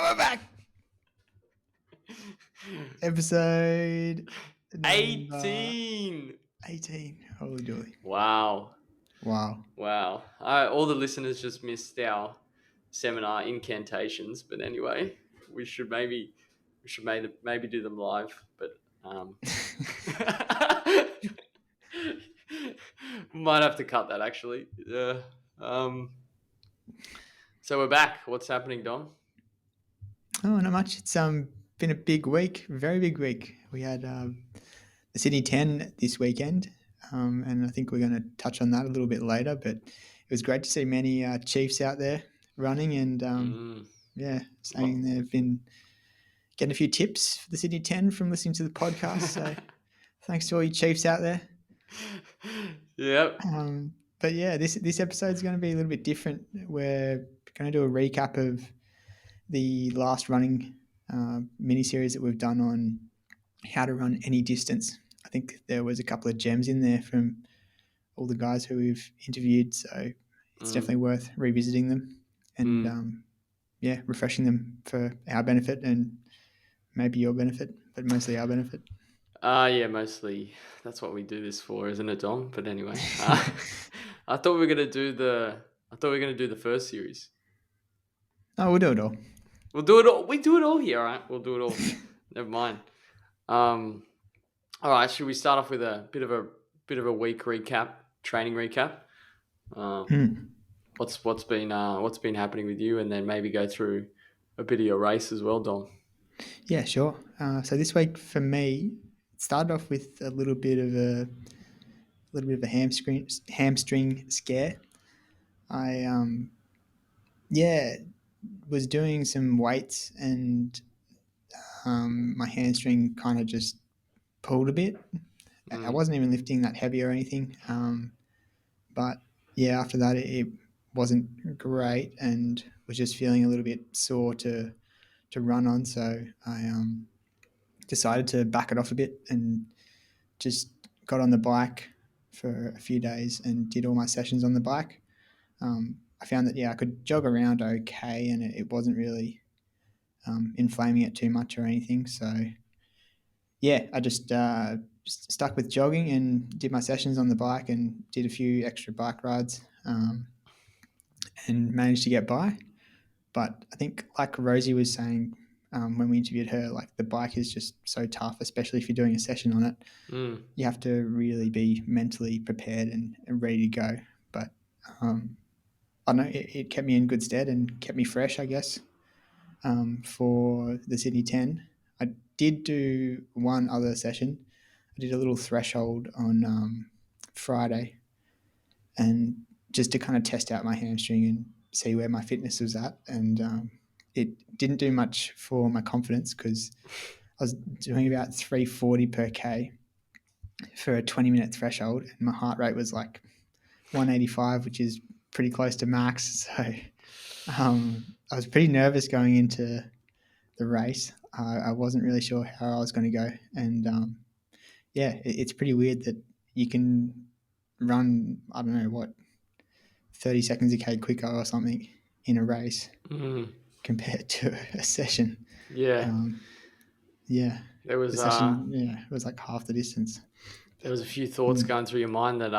we're back. Episode number 18. 18. Holy dooly. Wow. Wow. All the listeners just missed our seminar incantations, but anyway, we should maybe do them live, but might have to cut that actually. Um, so we're back. What's happening, Dom? Oh, not much. It's been a big week, very big week. We had the Sydney 10 this weekend, and I think we're going to touch on that a little bit later. But it was great to see many Chiefs out there running, and saying they've been getting a few tips for the Sydney 10 from listening to the podcast. So thanks to all you Chiefs out there. Yep. But yeah, this episode is going to be a little bit different. We're going to do a recap of the last running mini series that we've done on how to run any distance. I think there was a couple of gems in there from all the guys who we've interviewed, so it's definitely worth revisiting them and refreshing them for our benefit and maybe your benefit, but mostly our benefit. Yeah, mostly that's what we do this for, isn't it, Dom? But anyway, I thought we were gonna do the first series. Oh, we'll do it all. We'll do it all. We do it all here, all right? We'll do it all. Never mind. All right. Should we start off with a bit of a week recap, training recap? What's been happening with you, and then maybe go through a bit of your race as well, Dom. Yeah, sure. So this week for me, it started off with a little bit of a hamstring scare. I was doing some weights and my hamstring kind of just pulled a bit. I wasn't even lifting that heavy or anything, but yeah, after that it wasn't great and was just feeling a little bit sore to run on. So I decided to back it off a bit and just got on the bike for a few days and did all my sessions on the bike. I found that I could jog around okay, and it wasn't really inflaming it too much or anything. So I just stuck with jogging and did my sessions on the bike and did a few extra bike rides and managed to get by. But I think, like Rosie was saying when we interviewed her, like the bike is just so tough, especially if you're doing a session on it. You have to really be mentally prepared and ready to go. But I don't know, it kept me in good stead and kept me fresh, I guess, for the Sydney 10. I did do one other session. I did a little threshold on Friday, and just to kind of test out my hamstring and see where my fitness was at. And it didn't do much for my confidence because I was doing about 340 per K for a 20-minute threshold, and my heart rate was like 185, which is pretty close to max. So I was pretty nervous going into the race. I wasn't really sure how I was going to go. And it's pretty weird that you can run, I don't know what, 30 seconds a K quicker or something in a race compared to a session. Yeah. There was the session, it was like half the distance. There was a few thoughts going through your mind that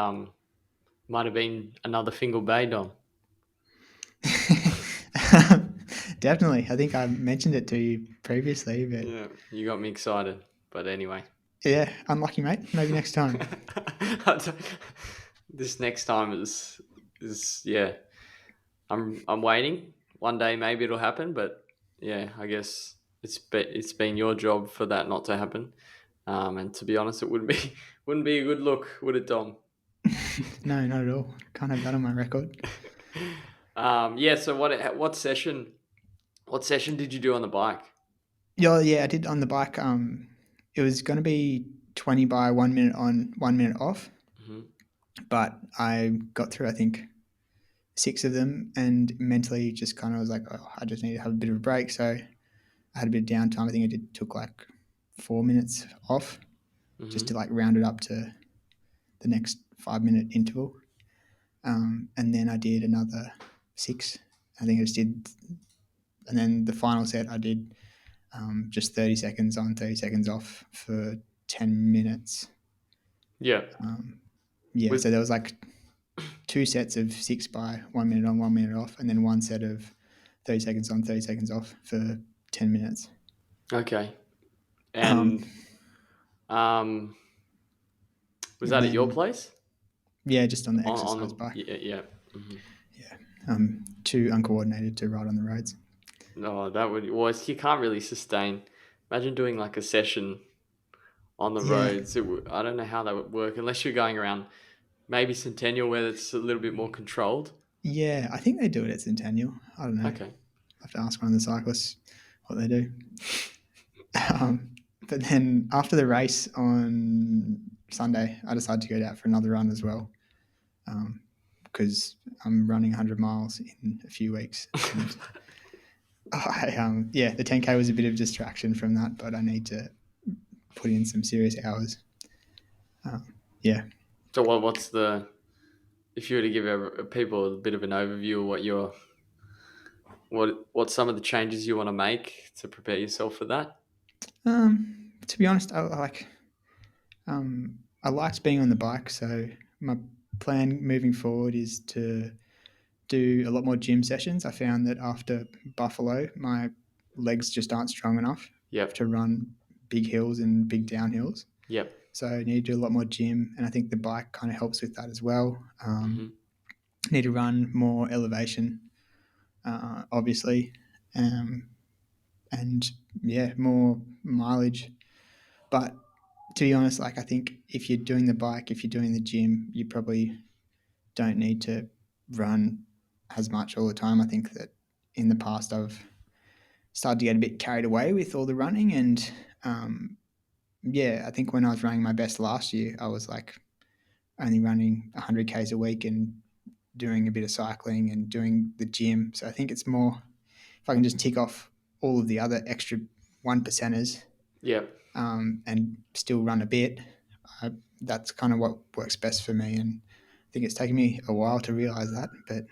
might have been another Fingal Bay, Dom. Definitely. I think I mentioned it to you previously, but yeah, you got me excited. But anyway, yeah, unlucky, mate. Maybe next time. This next time is I'm waiting. One day maybe it'll happen, but yeah, I guess it's been your job for that not to happen. And to be honest, it wouldn't be a good look, would it, Dom? No, not at all. Can't have that on my record. So what session did you do on the bike? Yeah, I did on the bike. It was going to be 20 by 1 minute on, 1 minute off, but I got through, I think, 6 of them, and mentally just kind of was like, oh, I just need to have a bit of a break. So I had a bit of downtime. I think I took like 4 minutes off just to like round it up to the next 5-minute interval. And then I did another 6. I think I just did And then the final set I did just 30 seconds on, 30 seconds off for 10 minutes. Yeah. Yeah, With so there was like 2 sets of 6 by 1 minute on, 1 minute off, and then one set of 30 seconds on, 30 seconds off for 10 minutes. Okay. Um, And um, was and that at your then, place? yeah, just on the On exercise the bike. yeah yeah. Mm-hmm. Yeah. Too uncoordinated to ride on the roads. No, that would well, you can't really sustain. Imagine doing like a session on the Yeah. roads. I don't know how that would work unless you're going around maybe Centennial where it's a little bit more controlled. Yeah, I think they do it at Centennial. I don't know. I Okay. have to ask one of the cyclists what they do. But then after the race on Sunday, I decided to go out for another run as well because I'm running 100 miles in a few weeks. And the 10K was a bit of distraction from that, but I need to put in some serious hours. Yeah. So what's the if you were to give people a bit of an overview of what some of the changes you want to make to prepare yourself for that? To be honest, I liked being on the bike, so my plan moving forward is to do a lot more gym sessions. I found that after Buffalo, my legs just aren't strong enough Yep. to run big hills and big downhills. Yep. So I need to do a lot more gym, and I think the bike kind of helps with that as well. Mm-hmm. Need to run more elevation, obviously, um, and yeah, more mileage. But to be honest, like I think if you're doing the bike, if you're doing the gym, you probably don't need to run as much all the time. I think that in the past I've started to get a bit carried away with all the running, and yeah, I think when I was running my best last year, I was like only running 100 k's a week and doing a bit of cycling and doing the gym. So I think it's more if I can just tick off all of the other extra one percenters Yep. and still run a bit. I, that's kind of what works best for me, and I think it's taken me a while to realize that, but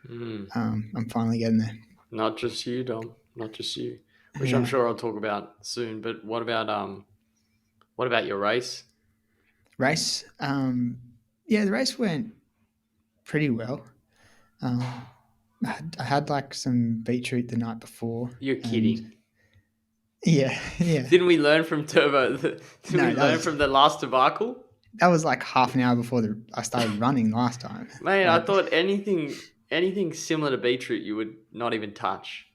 Mm. I'm finally getting there. Not just you, Dom. Not just you. Which I'm Yeah, sure I'll talk about soon. But what about your race? race. Yeah, the race went pretty well. Um, I had like some beetroot the night before, You're and kidding. yeah, yeah. Didn't we learn from Turbo? Didn't we No, learn from the last debacle? that was like half an hour before I started running last time. Man, I Like, thought anything similar to beetroot you would not even touch.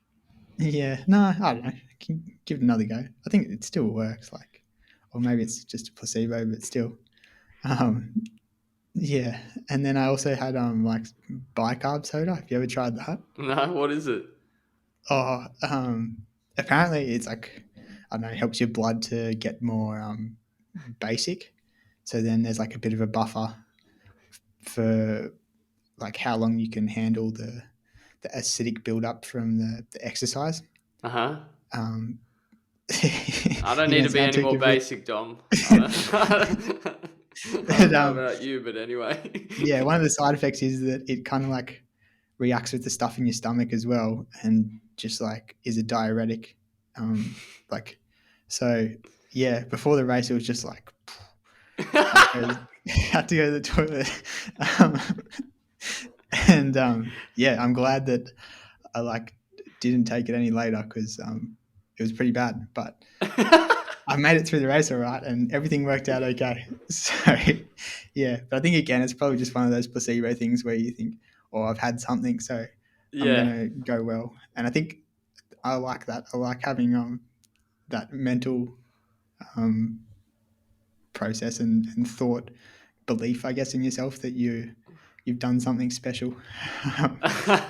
yeah, no, I don't know. Can give it another go. I think it still works. Like, or maybe it's just a placebo, but still. Um, yeah, and then I also had like bicarb soda. Have you ever tried that? No, what is it? Oh, apparently it's like I don't know, it helps your blood to get more basic. So then there's like a bit of a buffer for like how long you can handle the acidic buildup from the exercise. Uh huh. Um, I don't you're need gonna to be sound any too more convinced, basic, Dom. I don't, I don't but know about you, but yeah, anyway. one of the side effects is that it kind of like reacts with the stuff in your stomach as well, and just like is a diuretic. Like, so yeah, before the race, it was just like had to go, had to go to the toilet, um, and yeah, I'm glad that I like didn't take it any later because it was pretty bad, but I made it through the race all right, and everything worked out okay. So, yeah, but I think again, it's probably just one of those placebo things where you think, "Oh, I've had something, so I'm Yeah. gonna go well." And I think I like that. I like having that mental um, process and thought belief, I guess, in yourself that you've done something special.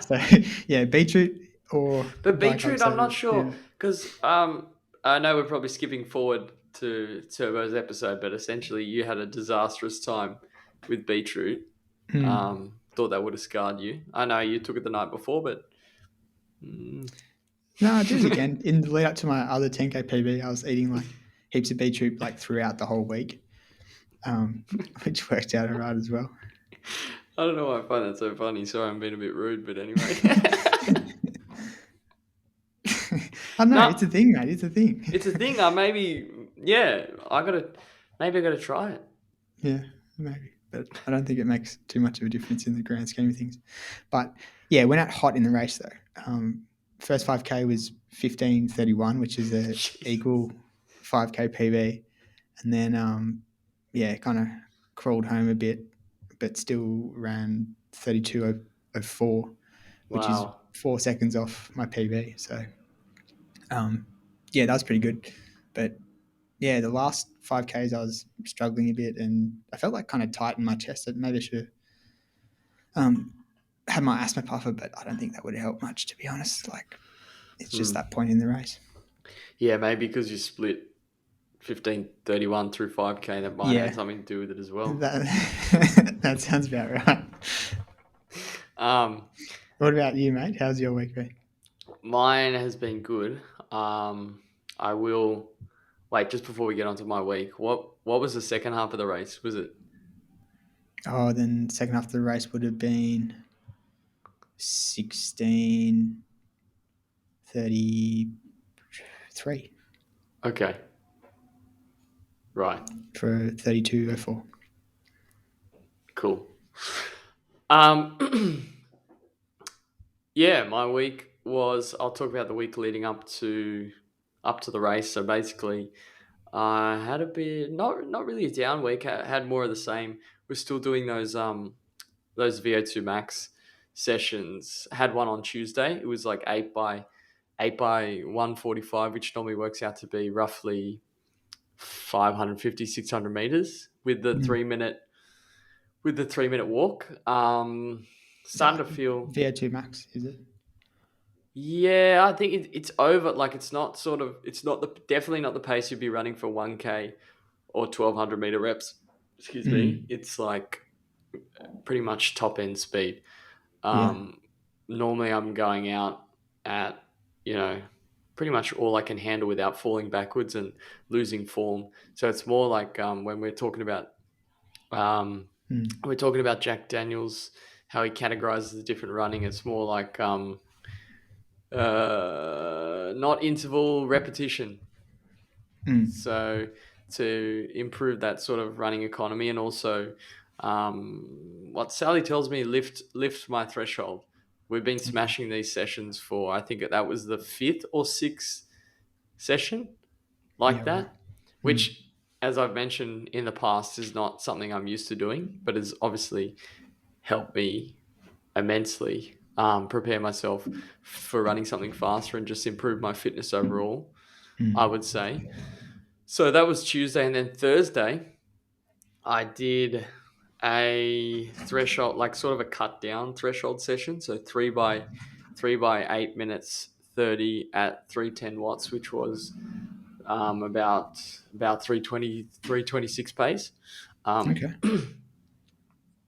So, yeah, beetroot or But bicarb beetroot, I'm not soda. sure Yeah. because I know we're probably skipping forward to Turbo's episode, but essentially you had a disastrous time with beetroot. Hmm. Thought that would have scarred you. I know you took it the night before, but mm. No, I did it again. In the lead up to my other 10K PB, I was eating like heaps of beetroot like throughout the whole week, um, which worked out all right as well. I don't know why I find that so funny. Sorry, I'm being a bit rude, but anyway. I know No, it's a thing, mate. It's a thing. it's a thing. I maybe, yeah, maybe I gotta try it. Yeah, maybe, but I don't think it makes too much of a difference in the grand scheme of things. But yeah, went out hot in the race though. First 5K was 15:31, which is a Jesus. equal 5K PB, and then yeah, kind of crawled home a bit, but still ran 32:04, which is Wow. 4 seconds off my PB. So um, yeah, that was pretty good. But yeah, the last 5Ks I was struggling a bit, and I felt like kind of tight in my chest. Maybe I should have had my asthma puffer, but I don't think that would have helped much, to be honest. Like, it's just Hmm. that point in the race. Yeah, maybe because you split 15:31 through 5K, that might have had Yeah, something to do with it as well. that that sounds about right. Um, What about you, mate? How's your week been? Mine has been good. I will wait just before we get onto my week. What was the second half of the race? Was it Oh, then second half of the race would have been 16:33 okay? Right, for 32:04. cool. Um, yeah, my week was. I'll talk about the week leading up to the race. So basically, I had a bit not really a down week. I had more of the same. We're still doing those VO2 max sessions. Had one on Tuesday. It was like 8 by 145, which normally works out to be roughly 550, 600 meters with the Mm. 3 minute walk. Is that Starting like to feel, VO2 max? Is it? yeah, I think it's over. Like it's not definitely not the pace you'd be running for 1K or 1200-meter reps. Excuse me. Mm. It's like pretty much top end speed. Yeah. Um, Normally, I'm going out at, you know, pretty much all I can handle without falling backwards and losing form. So it's more like when um, Mm. we're talking about Jack Daniels, how he categorizes the different running. It's more like not interval repetition. Mm. So to improve that sort of running economy, and also what Sally tells me, lift my threshold. We've been Okay. smashing these sessions for, I think that was the fifth or sixth session Yeah. like Right. that, Mm. which, as I've mentioned in the past, is not something I'm used to doing, but has obviously helped me immensely prepare myself for running something faster and just improve my fitness overall, I Mm. would say. So that was Tuesday, and then Thursday I did a threshold, like sort of a cut down threshold session. So 3 by 8 minutes 30 at 310 watts, which was about 320 326 pace. Um, Okay.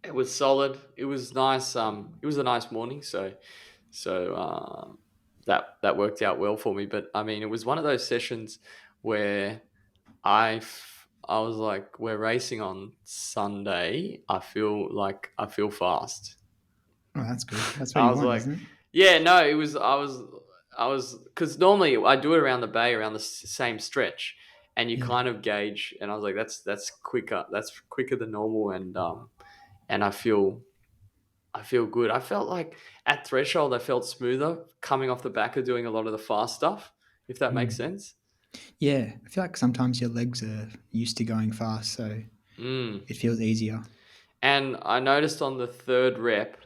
it was solid. It was nice. It was a nice morning, so that worked out well for me. But I mean, it was one of those sessions where I was like, we're racing on Sunday. I feel fast. Oh, that's good. That's what I you was want, like, isn't it? yeah, no, it was. I was because normally I do it around the bay, around the same stretch, and you Yeah. kind of gauge. And I was like, that's quicker. That's quicker than normal, and I feel good. I felt like at threshold, I felt smoother coming off the back of doing a lot of the fast stuff. If that makes Mm. sense. Yeah. I feel like sometimes your legs are used to going fast, so Mm. it feels easier. And I noticed on the third rep,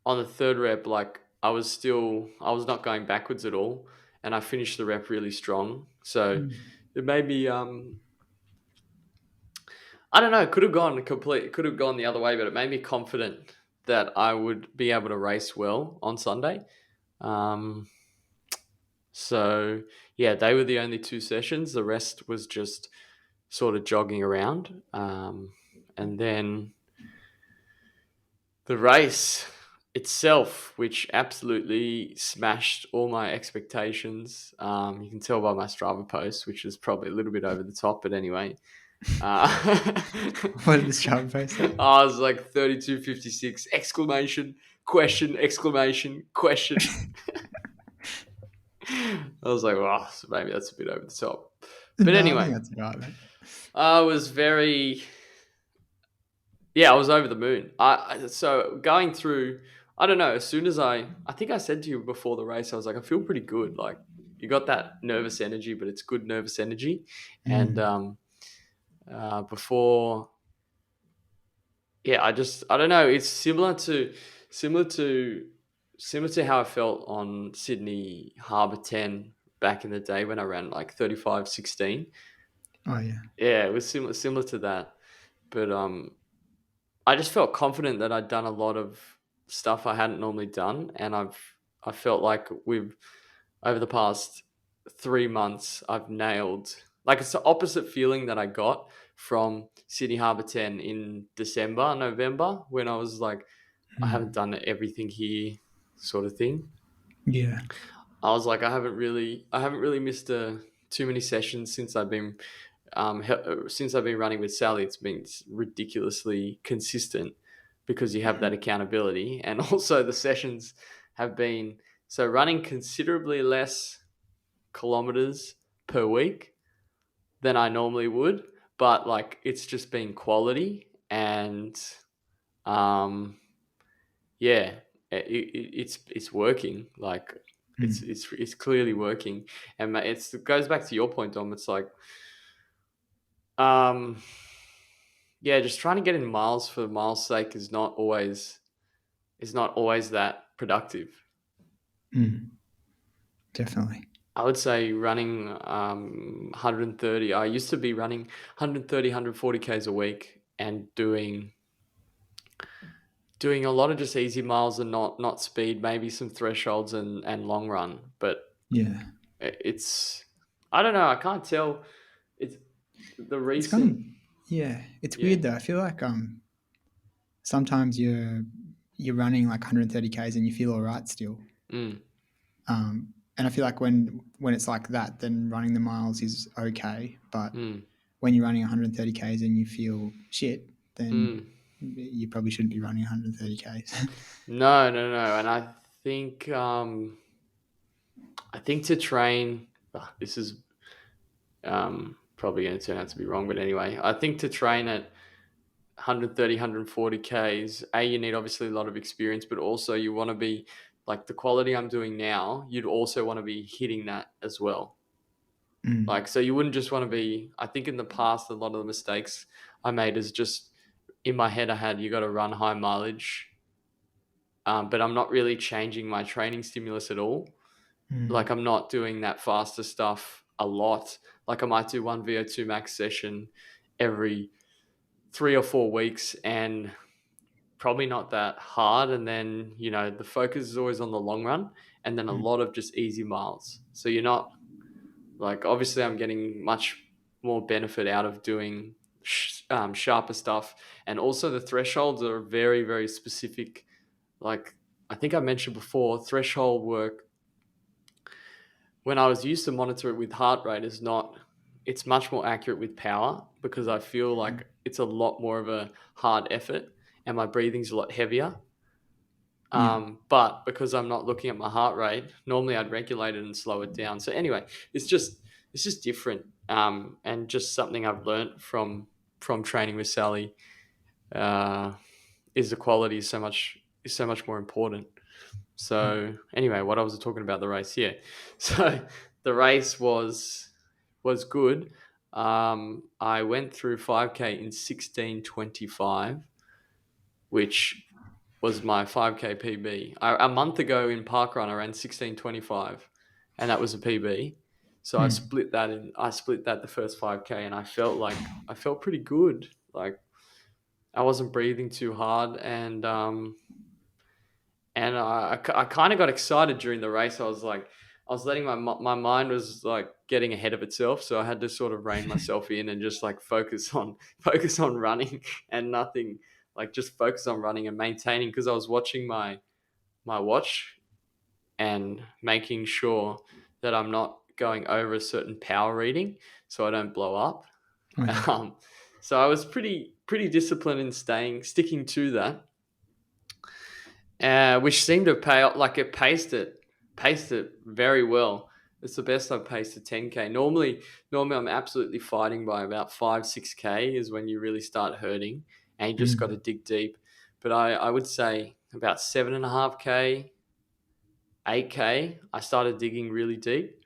like I was not going backwards at all, and I finished the rep really strong. So Mm. it made me, I don't know, it could have gone the other way, but it made me confident that I would be able to race well on Sunday. Um, so yeah, they were the only two sessions. The rest was just sort of jogging around, and then the race itself, which absolutely smashed all my expectations. You can tell by my Strava post, which is probably a little bit over the top, but anyway. What did the Strava post say? I was like 32:56! Exclamation, question, exclamation, question. I was like, well, so maybe that's a bit over the top. But No, I think anyway, that's right, mate. I was very, yeah, I was over the moon. So going through, I don't know. As soon as I think I said to you before the race, I was like, I feel pretty good. Like you got that nervous energy, but it's good nervous energy. And Mm, before, yeah, I don't know. It's similar to similar to how I felt on Sydney Harbour 10 back in the day when I ran like 35:16. oh yeah. Yeah, it was similar to that. But I just felt confident that I'd done a lot of stuff I hadn't normally done, and I felt like with over the past 3 months I've nailed, like it's the opposite feeling that I got from Sydney Harbour 10 in December, November, when I was like, I haven't Mm, done everything here, sort of thing. yeah. I was like, I haven't really missed too many sessions since since I've been running with Sally. It's been ridiculously consistent because you have that accountability, and also the sessions have been so running considerably less kilometers per week than I normally would, but like it's just been quality and um yeah, it's working. Like Mm, it's clearly working, and it goes back to your point, Dom. It's like um yeah, just trying to get in miles for miles' sake is not always that productive. mm, definitely. I would say running 130. I used to be running 130, 140 k's a week and doing a lot of just easy miles and not speed, maybe some thresholds and long run, but Yeah. it's I don't know. I can't tell. It's the It's kind recent. of yeah. It's Yeah. weird though. I feel like sometimes you're running like 130 k's and you feel all right still. Mm, And I feel like when it's like that, then running the miles is okay. But mm, when you're running 130 k's and you feel shit, then mm. you probably shouldn't be running 130 k's. No, no, no. And think I think to train. This is probably going to turn out to be wrong, but anyway, I think to train at 130, 140 Ks, you need obviously a lot of experience, but also you want to be like the quality I'm doing now, you'd also want to be hitting that as well. Mm, Like, so you wouldn't just want to be, I think in the past, a lot of the mistakes I made is just in my head, I had, you got to run high mileage, but I'm not really changing my training stimulus at all. Like, mm, I'm not doing that faster stuff a lot. Like, I might do one VO2 max session every 3 or 4 weeks and probably not that hard. And then, the focus is always on the long run and then a mm, lot of just easy miles. So you're not like, obviously, I'm getting much more benefit out of doing sharper stuff. And also, the thresholds are very, very specific. Like, I think I mentioned before, threshold work, when I was used to monitor it with heart rate, is not, it's much more accurate with power because I feel like it's a lot more of a hard effort and my breathing's a lot heavier. yeah. But because I'm not looking at my heart rate, normally I'd regulate it and slow it down. So anyway, it's just different, and just something I've learned from training with Sally, uh, is the quality is so much more important. Mm, So anyway, what I was talking about the race, yeah. So the race was good. I went through 5K in 16:25, which was my 5K PB. A month ago in parkrun, I ran 16:25, and that was a PB. So mm, I split that the first 5K, and I felt pretty good. Like I wasn't breathing too hard, and I kind of got excited during the race. I was like, I was letting my mind was like getting ahead of itself, so I had to sort of rein myself in and just like focus on focus on running and nothing, like just focus on running and maintaining, because I was watching my watch and making sure that I'm not going over a certain power reading so I don't blow up. oh yeah. Um, so I was pretty disciplined in sticking to that, which seemed to pay off. Like it paced it very well. It's the best I've paced a 10K. Normally I'm absolutely fighting by about 5-6K is when you really start hurting, and you just got to Mm. dig deep. But I would say about 7.5K, 8K, I started digging really deep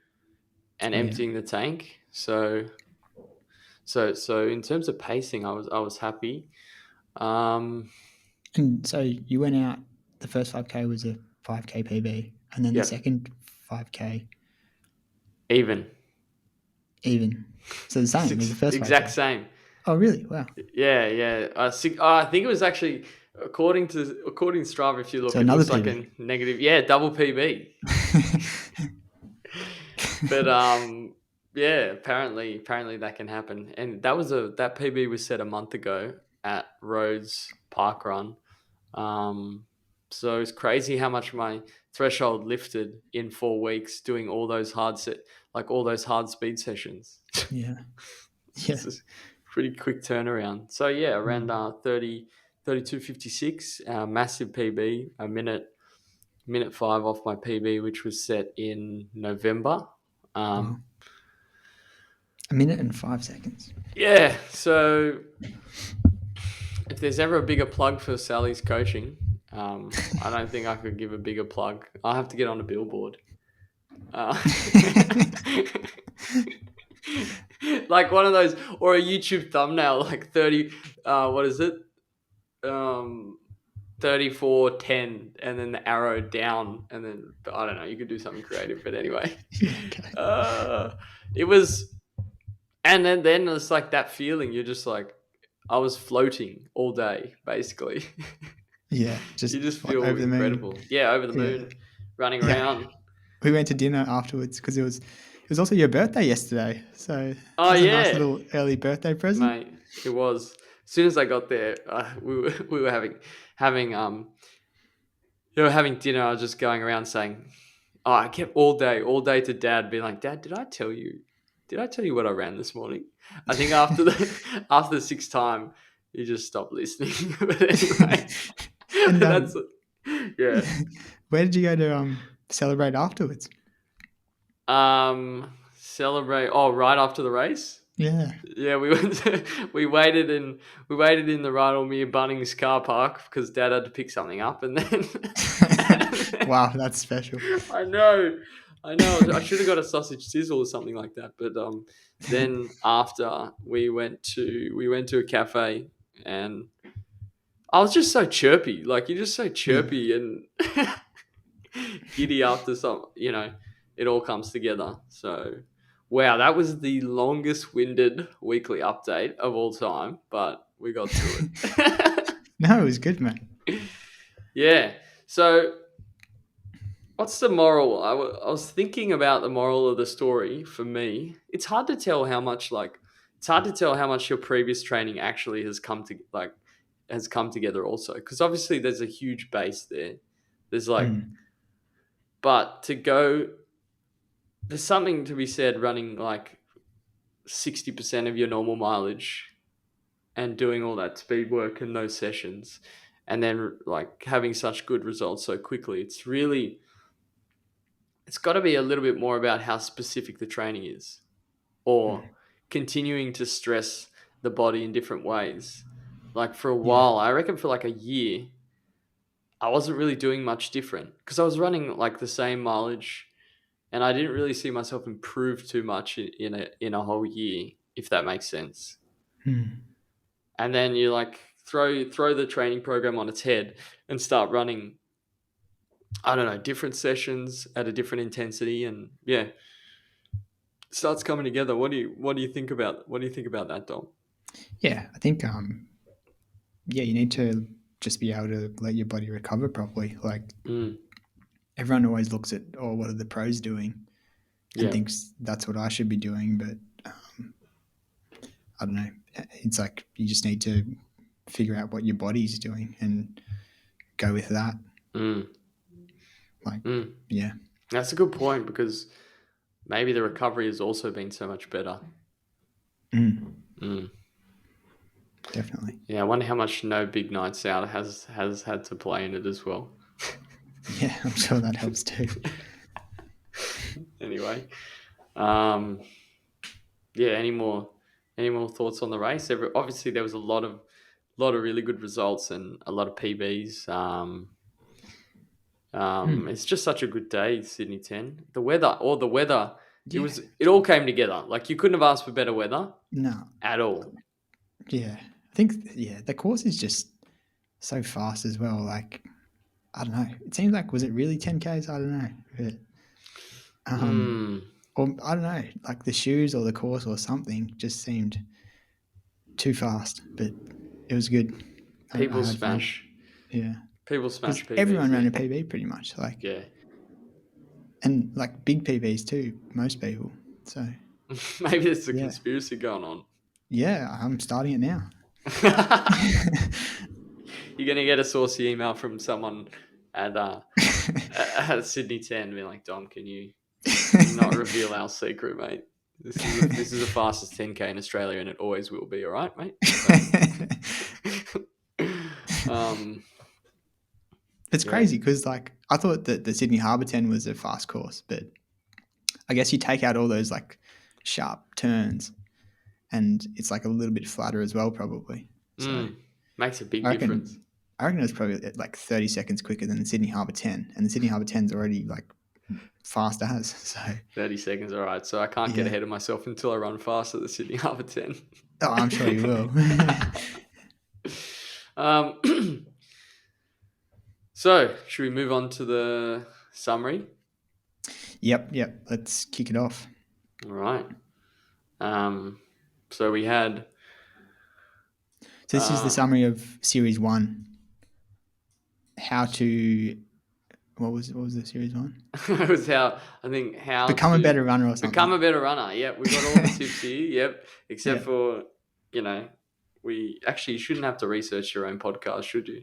and Yeah. emptying the tank. So in terms of pacing, I was happy. Um, And so you went out. The first 5K was a 5K PB, and then the yep, second 5K even. even. So the same as the first Exact 5K. same. Oh, really? Wow. Yeah, yeah. I think it was actually according to Strava. If you So look, it another looks like PB. a negative. Yeah, double PB. But yeah. Apparently that can happen. And that PB was set a month ago at Rhodes Park Run. Um, so it's crazy how much my threshold lifted in 4 weeks doing all those hard speed sessions. Yeah. Yeah. It's just pretty quick turnaround. So yeah, around Mm. 32:56, massive PB, minute 5 off my PB, which was set in November. Wow. Um, 1 minute and 5 seconds. yeah, so if there's ever a bigger plug for Sally's coaching, I don't think I could give a bigger plug. I'll have to get on a billboard. Uh, like one of those, or a YouTube thumbnail, like 30, what is it? Um, 34:10, and then the arrow down, and then I don't know, you could do something creative, but anyway. Yeah. Okay. uh it was, and then it's like that feeling, you're just like, I was floating all day basically. Yeah. You Just just what, feel over the moon. incredible, yeah, over the Yeah. moon, running Yeah. around. We went to dinner afterwards because it was also your birthday yesterday. So it Oh was a nice yeah, little early birthday present. mate, it was. As soon as I got there, we were having having dinner. I was just going around saying, oh, I kept all day to Dad, being like, Dad, did I tell you what I ran this morning? I think after the after the sixth time, you just stopped listening. But anyway, And that's yeah. where did you go to celebrate afterwards? Celebrate. Oh, right after the race. Yeah. Yeah, we went. We waited in the Rydalmere Bunnings car park because Dad had to pick something up, and then, Wow, that's special. I know, I know. I should have got a sausage sizzle or something like that. But then after we went to a cafe, and I was just so chirpy. Like, you're just so Yeah. chirpy and giddy after some. It all comes together. So, wow, that was the longest winded weekly update of all time, but we got through it. No, it was good, man. Yeah. So, what's the moral? I was thinking about the moral of the story for me. It's hard to tell how much your previous training actually has come together also, because obviously there's a huge base there. There's like, Mm. but there's something to be said running like 60% of your normal mileage and doing all that speed work in those sessions, and then like having such good results so quickly. It's got to be a little bit more about how specific the training is, or Mm. continuing to stress the body in different ways. Like for a Yeah. while, I reckon for like a year, I wasn't really doing much different because I was running like the same mileage, and I didn't really see myself improve too much in a whole year, if that makes sense. Mm. And then you like throw the training program on its head and start running, I don't know, different sessions at a different intensity, and yeah, it starts coming together. What do you think about that, Dom? Yeah, I think yeah, you need to just be able to let your body recover properly. Like Mm, everyone always looks at, oh, what are the pros doing, and yeah. thinks that's what I should be doing. But I don't know. It's like you just need to figure out what your body's doing and go with that. Mm, Like, mm. yeah. That's a good point, because maybe the recovery has also been so much better. Mm, Mm. definitely. Yeah, I wonder how much no big nights out has had to play in it as well. Yeah, I'm sure that helps too. Anyway. anyway. Um, yeah. Any more thoughts on the race? Obviously, there was a lot of really good results and a lot of PBs. It's just such a good day, Sydney 10. The weather, it Yeah. was. It all came together. Like you couldn't have asked for better weather No. at all. Yeah. I think, yeah, the course is just so fast as well. Like, I don't know. It seems like, was it really 10Ks? I don't know. But, Mm, or I don't know, like the shoes or the course or something just seemed too fast, but it was good. I people had fun. smash. Yeah. People Because smash PBs everyone ran here. a PB pretty much. Like, Yeah. and like big PBs too, most people. So, Maybe there's a yeah. conspiracy going on. Yeah, I'm starting it now. You're gonna get a saucy email from someone at Sydney 10 being like, Dom, can you not reveal our secret, mate? This is the fastest 10K in Australia, and it always will be. All right, mate. So, um, It's yeah, crazy because like I thought that the Sydney Harbour 10 was a fast course, but I guess you take out all those like sharp turns and it's like a little bit flatter as well, probably. So makes a big I difference. reckon I reckon it was probably like 30 seconds quicker than the Sydney Harbour 10, and the Sydney Harbour 10 is already like fast as. So 30 seconds, all right. So I can't get yeah, ahead of myself until I run fast at the Sydney Harbour 10. oh, I'm sure you will. um, so should we move on to the summary? Yep. Let's kick it off. All right. So we had. So this is the summary of Series 1. How to what was the Series 1? It was how Become a to better runner or become something. a better runner. Yep, we got all the tips here. Yep, except Yeah. for we actually you shouldn't have to research your own podcast, should you?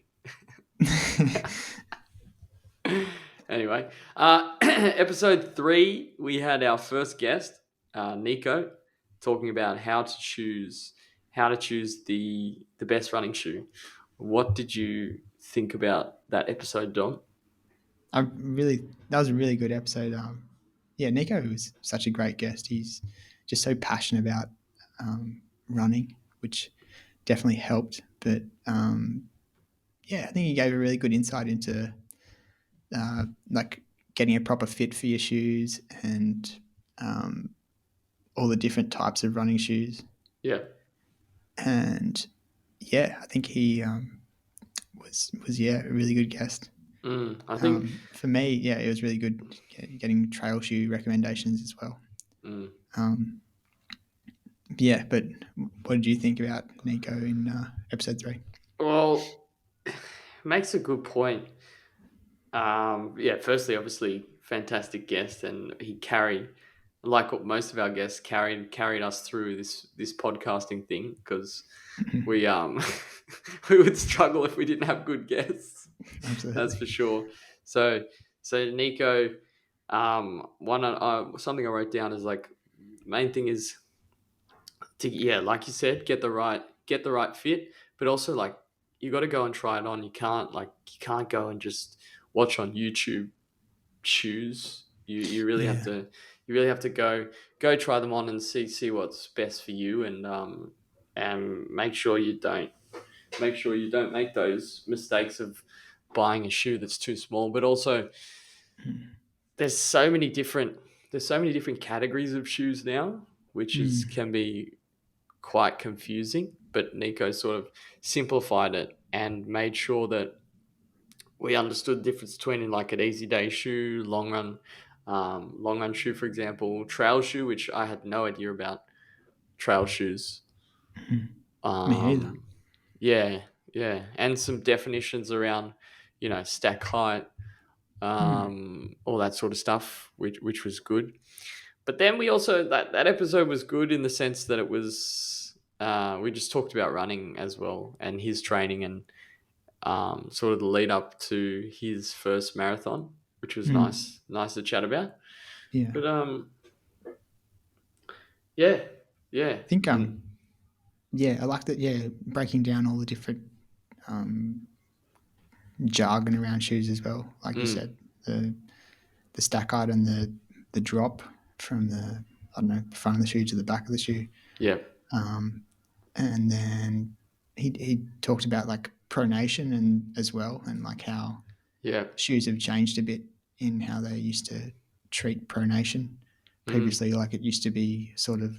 Anyway, episode 3, we had our first guest, Nico, talking about how to choose the best running shoe. What did you think about that episode, Dom? That was a really good episode. Yeah, Nico was such a great guest. He's just so passionate about running, which definitely helped. But yeah, I think he gave a really good insight into like getting a proper fit for your shoes and um, all the different types of running shoes. Yeah. And yeah, I think he was a really good guest. I think. For me, yeah, it was really good getting trail shoe recommendations as well. Mm, Yeah, but what did you think about Nico in episode 3? well, makes a good point. Yeah, firstly, obviously, fantastic guest, and he carried, like what most of our guests carried us through this podcasting thing because we we would struggle if we didn't have good guests. That's Absolutely. for sure. So Nico, something I wrote down is like main thing is to, yeah, like you said, get the right fit, but also like you got to go and try it on. You can't go and just watch on YouTube shoes. Yeah. You really have to go try them on and see what's best for you, and make sure you don't make those mistakes of buying a shoe that's too small. But also there's so many different categories of shoes now, which is Mm. can be quite confusing, but Nico sort of simplified it and made sure that we understood the difference between like an easy day shoe, long run shoe, for example, trail shoe, which I had no idea about trail shoes. Me either. Um, yeah, yeah, and some definitions around, stack height, all that sort of stuff, which was good. But then we also that episode was good in the sense that it was we just talked about running as well and his training and sort of the lead up to his first marathon, which was Mm. nice to chat about. Yeah. But yeah, yeah, I think and yeah, I like that. Yeah, breaking down all the different um, jargon around shoes as well. Like you mm, said, the stack height and the drop. from the, I don't know, front of the shoe to the back of the shoe. Yeah. And then he talked about like pronation and as well, and like how Yeah. shoes have changed a bit in how they used to treat pronation. Mm. Previously, like it used to be sort of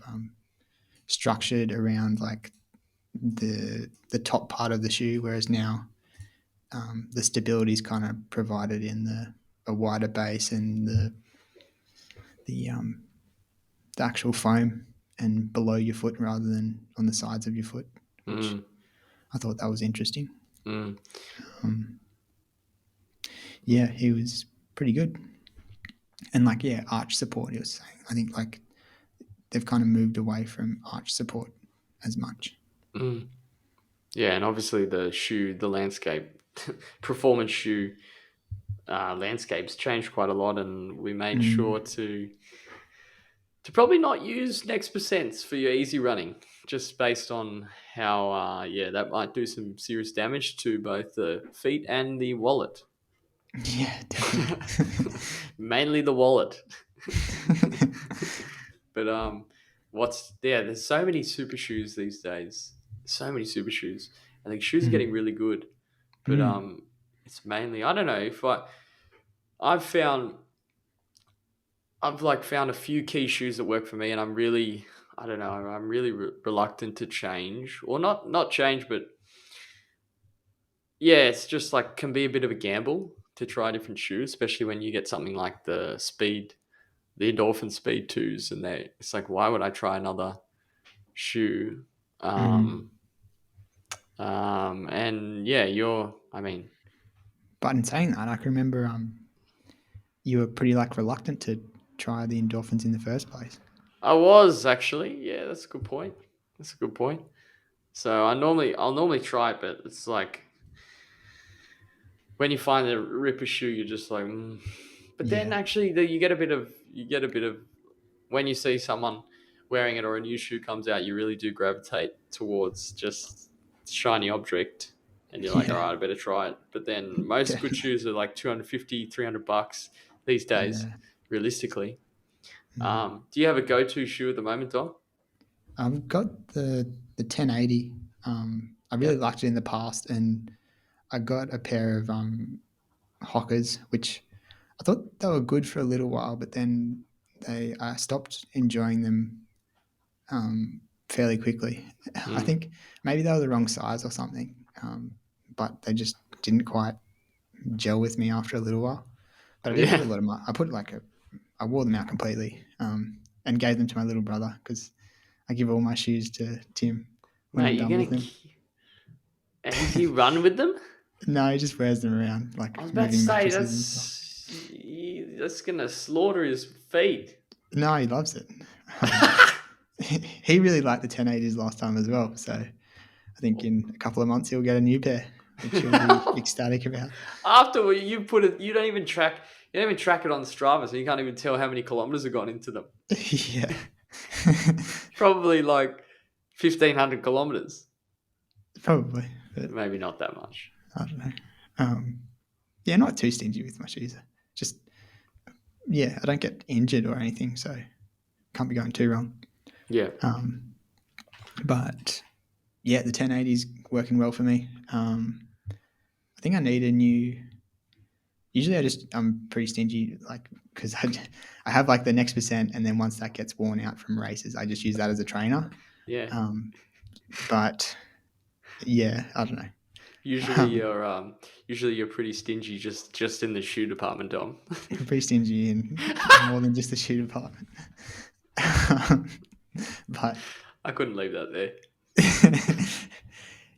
structured around like the top part of the shoe, whereas now the stability is kind of provided in a wider base and the um, the actual foam and below your foot rather than on the sides of your foot, which Mm. I thought that was interesting. Mm. Yeah, he was pretty good. And like, yeah, arch support, he was saying. I think like they've kind of moved away from arch support as much. Mm. Yeah, and obviously the landscape, performance shoe landscapes changed quite a lot, and we made sure to probably not use next percents for your easy running, just based on how yeah, that might do some serious damage to both the feet and the wallet. Yeah, definitely. Mainly the wallet. But what's yeah, there's so many super shoes these days. So many super shoes. I think shoes are getting really good. But it's mainly, I don't know, if I've found I've like found a few key shoes that work for me, and I'm really, I don't know, I'm really reluctant to change, or not change, but yeah, it's just like can be a bit of a gamble to try different shoes, especially when you get something like the endorphin speed twos, and it's like, why would I try another shoe? Um, and yeah, I mean, But in saying that, I can remember you were pretty like reluctant to try the endorphins in the first place. I was actually, yeah, that's a good point. That's a good point. So I'll normally try it, but it's like when you find a ripper shoe, you're just like, mm. But then Yeah, actually, you get a bit of when you see someone wearing it or a new shoe comes out, you really do gravitate towards just shiny object, and you're like, all yeah, right, I better try it. But then most good definitely. shoes are like 250, $300 these days, Yeah. realistically. Do you have a go-to shoe at the moment, Dom? I've got the 1080. I really Yep. liked it in the past, and I got a pair of Hockers, which I thought they were good for a little while, but then I stopped enjoying them fairly quickly. I Mm. think maybe they were the wrong size or something, but they just didn't quite gel with me after a little while. But I did put Yeah. a lot of my, I wore them out completely and gave them to my little brother because I give all my shoes to Tim when I'm Mate, you're done gonna. with them. And does he run with them? No, he just wears them around, like I was about to moving say mattresses and stuff. that's gonna slaughter his feet. No, he loves it. Um, he really liked the 1080s last time as well. So I think in a couple of months he'll get a new pair, which he'll be ecstatic about. After you put it, you don't even track. You don't even track it on Strava, so you can't even tell how many kilometers have gone into them. Yeah. Probably like 1,500 kilometers. Probably, but Maybe not that much. I don't know. Um, yeah, not too stingy with my shoes. Just, yeah, I don't get injured or anything, so can't be going too wrong. Yeah. But yeah, the 1080 is working well for me. I think I need a new. Usually, I'm pretty stingy, like because I have like the next percent, and then once that gets worn out from races, I just use that as a trainer. Yeah. But yeah, I don't know. Usually Um, you're usually you're pretty stingy just in the shoe department, Dom. I'm pretty stingy in more than just the shoe department. But I couldn't leave that there.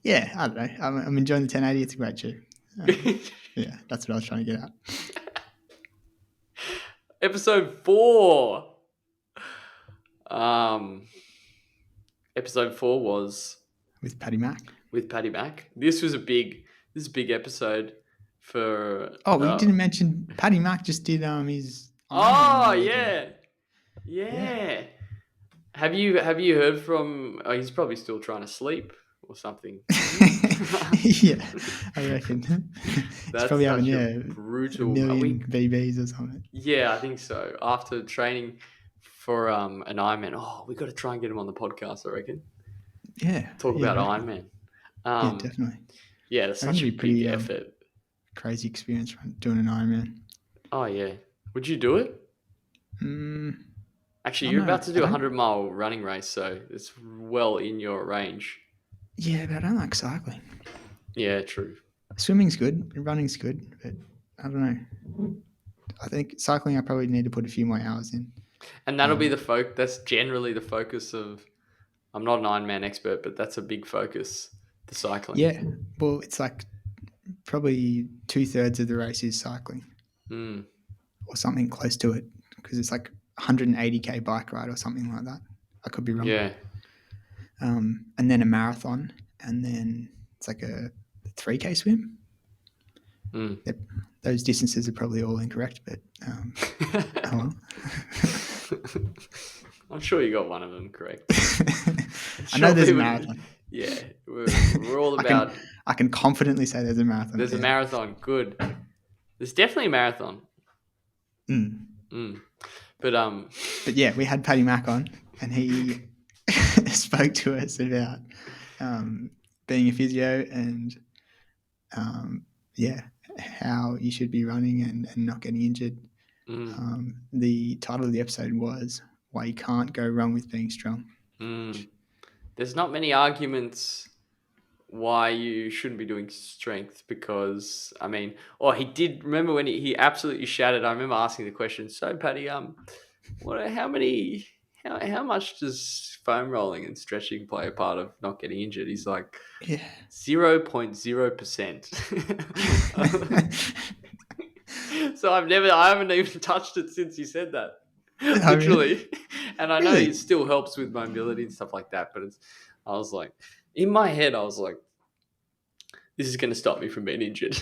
yeah, I don't know. I'm enjoying the 1080. It's a great shoe. Yeah, that's what I was trying to get at Episode 4. Um, episode 4 was with Paddy Mac. with Paddy Mac. This is a big episode for. Oh, we didn't mention Paddy Mac just did his Ironman on Oh the weekend. yeah, Yeah. yeah. Have you heard from? Oh, he's probably still trying to sleep or something. Yeah, I reckon. He's That's probably having such a a brutal. million VBs or something. Yeah, I think so. After training for an Ironman. Oh, we got to try and get him on the podcast, I reckon. Yeah. Talk Yeah. about I reckon. Ironman. Yeah, definitely. Yeah, that's I reckon such a it'd be big pretty effort. crazy experience doing an Ironman. Oh, yeah. Would you do it? Actually, I you're don't know. about to I do a don't. 100-mile running race, so it's well in your range. Yeah, but I don't like cycling. Yeah, true. Swimming's good, running's good, but I don't know. I think cycling, I probably need to put a few more hours in. And that'll be the that's generally the focus of. I'm not an Ironman expert, but that's a big focus. The cycling. Yeah, well, it's like probably 2/3 of the race is cycling, or something close to it, because it's like 180k bike ride or something like that. I could be wrong. Yeah. And then a marathon, and then it's like a 3k swim. Yep. Those distances are probably all incorrect, but oh well. I'm sure you got one of them correct. I know there's a marathon. Yeah, we're all about. I can confidently say there's a marathon. There's a marathon. Good. There's definitely a marathon. But yeah, we had Paddy Mack on, and he spoke to us about being a physio and how you should be running and not getting injured. The title of the episode was "Why You Can't Go Wrong with Being Strong." There's not many arguments why you shouldn't be doing strength, because he did. Remember when he absolutely shouted? I remember asking the question. So Paddy, how much does foam rolling and stretching play a part of not getting injured? He's like, 0.0%. So I haven't even touched it since he said that. Literally. Really? And I know it still helps with mobility and stuff like that, but I was like, in my head, I was like, this is going to stop me from being injured.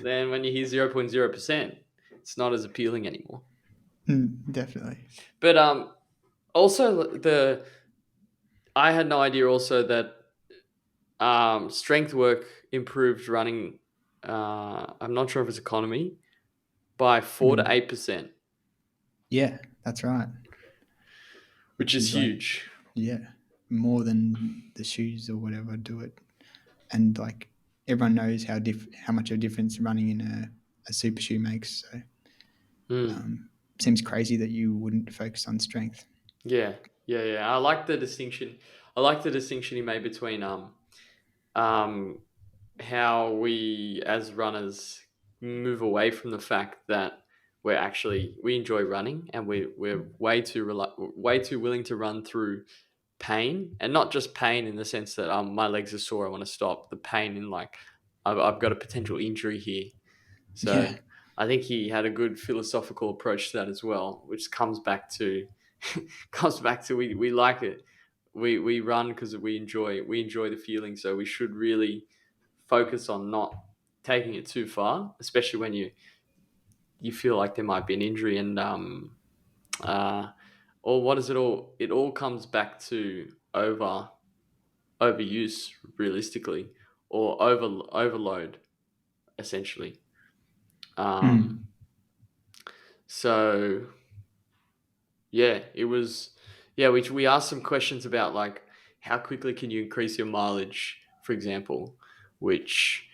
Then when you hear 0.0%, it's not as appealing anymore. Definitely. But also I had no idea also that strength work improved running. I'm not sure if it's economy, by 4 to 8%. Yeah, that's right. Which is huge. More than the shoes or whatever do it. And like everyone knows how much of a difference running in a super shoe makes. So seems crazy that you wouldn't focus on strength. Yeah. I like the distinction. He made between how we as runners move away from the fact that we enjoy running, and we're way too willing to run through pain, and not just pain in the sense that my legs are sore, I want to stop. The pain in like I've got a potential injury here. So I think he had a good philosophical approach to that as well, which comes back to we like it. We run because we enjoy the feeling, so we should really focus on not taking it too far, especially when you feel like there might be an injury. And or what is it all? It all comes back to overuse, realistically, or overload, essentially. So yeah, it was. Yeah, we asked some questions about like how quickly can you increase your mileage, for example, which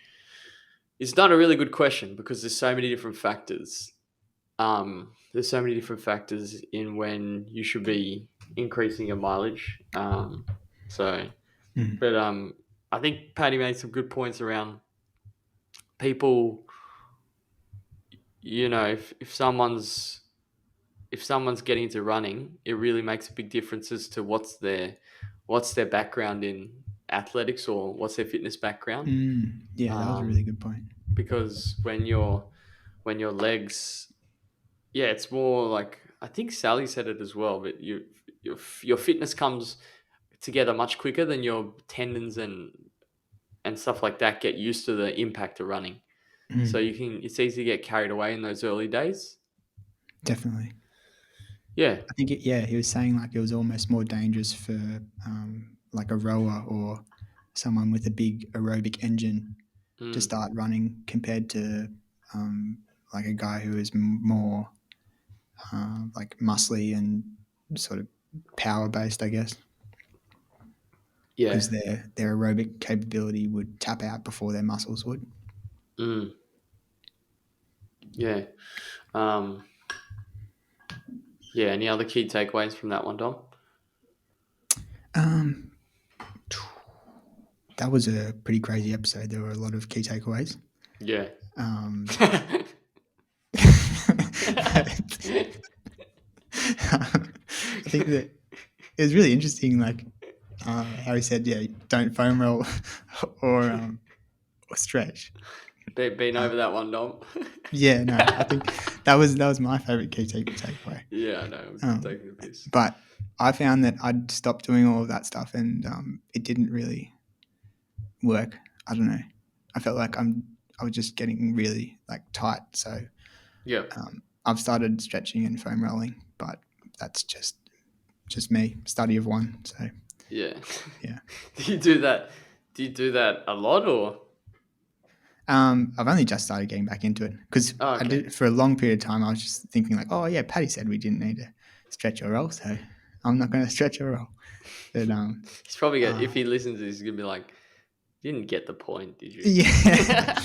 is not a really good question because there's so many different factors. There's so many different factors in when you should be increasing your mileage. But I think Patty made some good points around people. You know, if someone's getting into running, it really makes a big difference as to what's their background in athletics, or what's their fitness background. Yeah, that was a really good point. Because when your legs, yeah, it's more like, I think Sally said it as well, but your fitness comes together much quicker than your tendons and stuff like that get used to the impact of running. So it's easy to get carried away in those early days. Definitely. Yeah. I think he was saying like it was almost more dangerous for like a rower or someone with a big aerobic engine to start running compared to like a guy who is more like muscly and sort of power based, I guess, Yeah. because their aerobic capability would tap out before their muscles would. Mm. Yeah. Um, yeah. Any other key takeaways from that one, Dom? Um, that was a pretty crazy episode. There were a lot of key takeaways. Yeah. I think that it was really interesting, like how he said, "Yeah, don't foam roll or stretch." Been over that one, Dom. Yeah, no, I think that was my favorite key takeaway. Yeah, I know. I'm Um, taking the piss. but I found that I'd stopped doing all of that stuff, and it didn't really work. I don't know. I felt like I was just getting really like tight. So Yeah. I've started stretching and foam rolling, but that's just me, study of one. So Yeah. yeah. Do you do that? Do you do that a lot or? I've only just started getting back into it because Oh, I okay. did for a long period of time. I was just thinking like, oh yeah, Paddy said we didn't need to stretch or roll, so I'm not going to stretch or roll. But He's probably gonna, uh, if he listens to this, he's gonna be like, "You didn't get the point, did you?" yeah,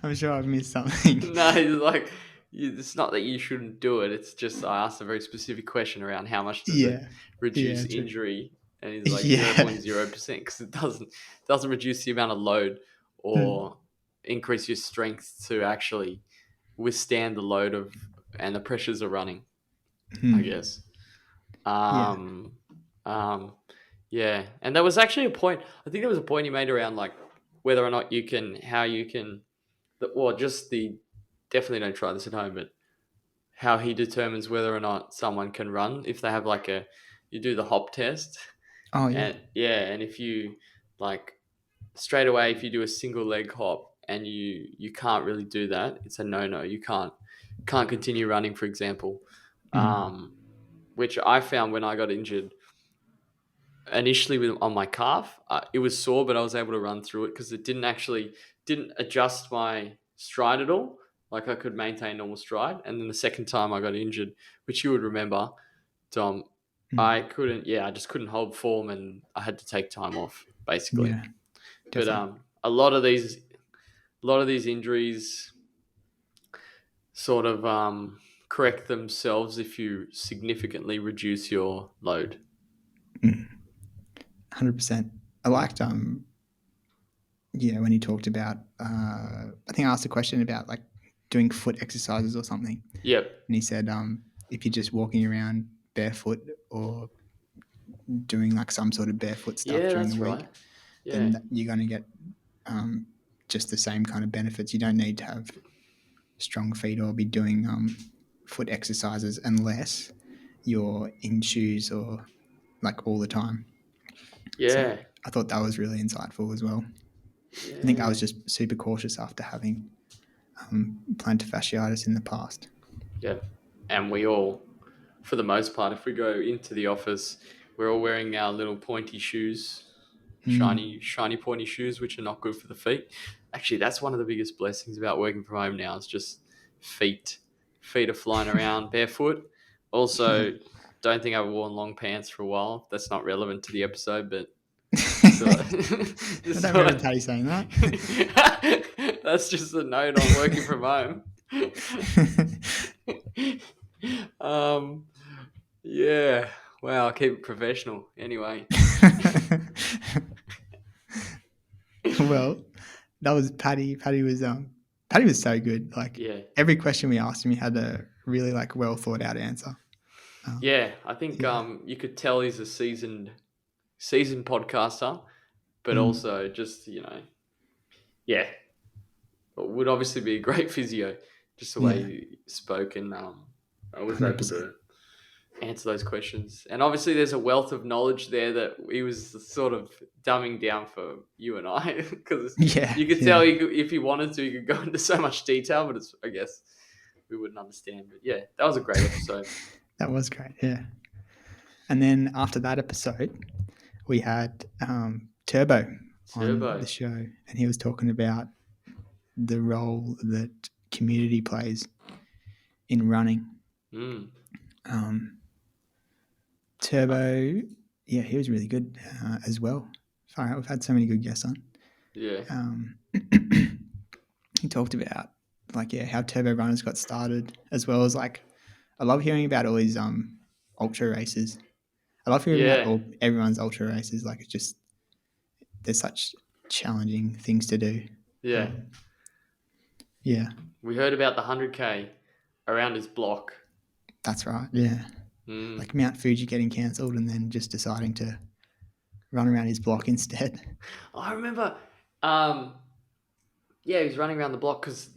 I'm sure I've missed something. No, he's like, it's not that you shouldn't do it. It's just I asked a very specific question around how much does it Yeah, reduce yeah, true. injury, and he's like Yeah, 0.0% because it doesn't reduce the amount of load mm, or increase your strength to actually withstand the load of and the pressures are running. I mm, guess. yeah. Um, um, yeah, and there was actually a point. I think there was a point he made around like whether or not you can, how you can, well, just the definitely don't try this at home, but how he determines whether or not someone can run if they have like you do the hop test, Oh yeah, and yeah, and if you like straight away if you do a single leg hop and you can't really do that, it's a no. You can't continue running, for example. mm, Um, which I found when I got injured initially on my calf. It was sore, but I was able to run through it because it didn't adjust my stride at all. Like I could maintain normal stride. And then the second time I got injured, which you would remember, Tom, mm, I couldn't. Yeah, I just couldn't hold form, and I had to take time off basically. yeah, But definitely. a lot of these injuries sort of correct themselves if you significantly reduce your load. 100%. I liked when he talked about I think I asked a question about like doing foot exercises or something, Yep. and he said if you're just walking around barefoot or doing like some sort of barefoot stuff Yeah, during the that's week, right. Yeah. then you're going to get um, just the same kind of benefits. You don't need to have strong feet or be doing foot exercises unless you're in shoes or like all the time. So Yeah. I thought that was really insightful as well. I think I Yeah. was just super cautious after having plantar fasciitis in the past. Yeah. And we all, for the most part, if we go into the office, we're all wearing our little pointy shoes, Mm. shiny pointy shoes, which are not good for the feet. Actually, that's one of the biggest blessings about working from home now is just feet. Feet are flying around barefoot. Yeah. Also, don't think I've worn long pants for a while. That's not relevant to the episode, but so I just don't remember thought Paddy saying that. that's just a note on working from home. um, yeah. Wow, I'll keep it professional. Anyway. Well, that was Paddy. Paddy was so good. Like Yeah. every question we asked him, he had a really like well thought out answer. Um, Yeah, I think yeah. you could tell he's a seasoned podcaster, but Mm, also just, yeah, would obviously be a great physio, just the way yeah. he spoke and I was Hundred able percent. to answer those questions. And obviously, there's a wealth of knowledge there that he was sort of dumbing down for you and I because Yeah. you could tell Yeah. if he wanted to, he could go into so much detail, but I guess we wouldn't understand. But yeah, that was a great episode. That was great. Yeah. And then after that episode, we had Turbo on Turbo. the show, and he was talking about the role that community plays in running. Mm. Um, Uh, Turbo, yeah, he was really good as well. Far out, we've had so many good guests on. yeah. Um, he talked about like how Turbo Runners got started, as well as like I love hearing about all these ultra races. I love hearing about Yeah. all everyone's ultra races. Like it's just there's such challenging things to do. Yeah. Um, yeah, We heard about the 100K around his block. that's right. Yeah, Mm. like Mount Fuji getting cancelled and then just deciding to run around his block instead. I remember, um, yeah, he was running around the block because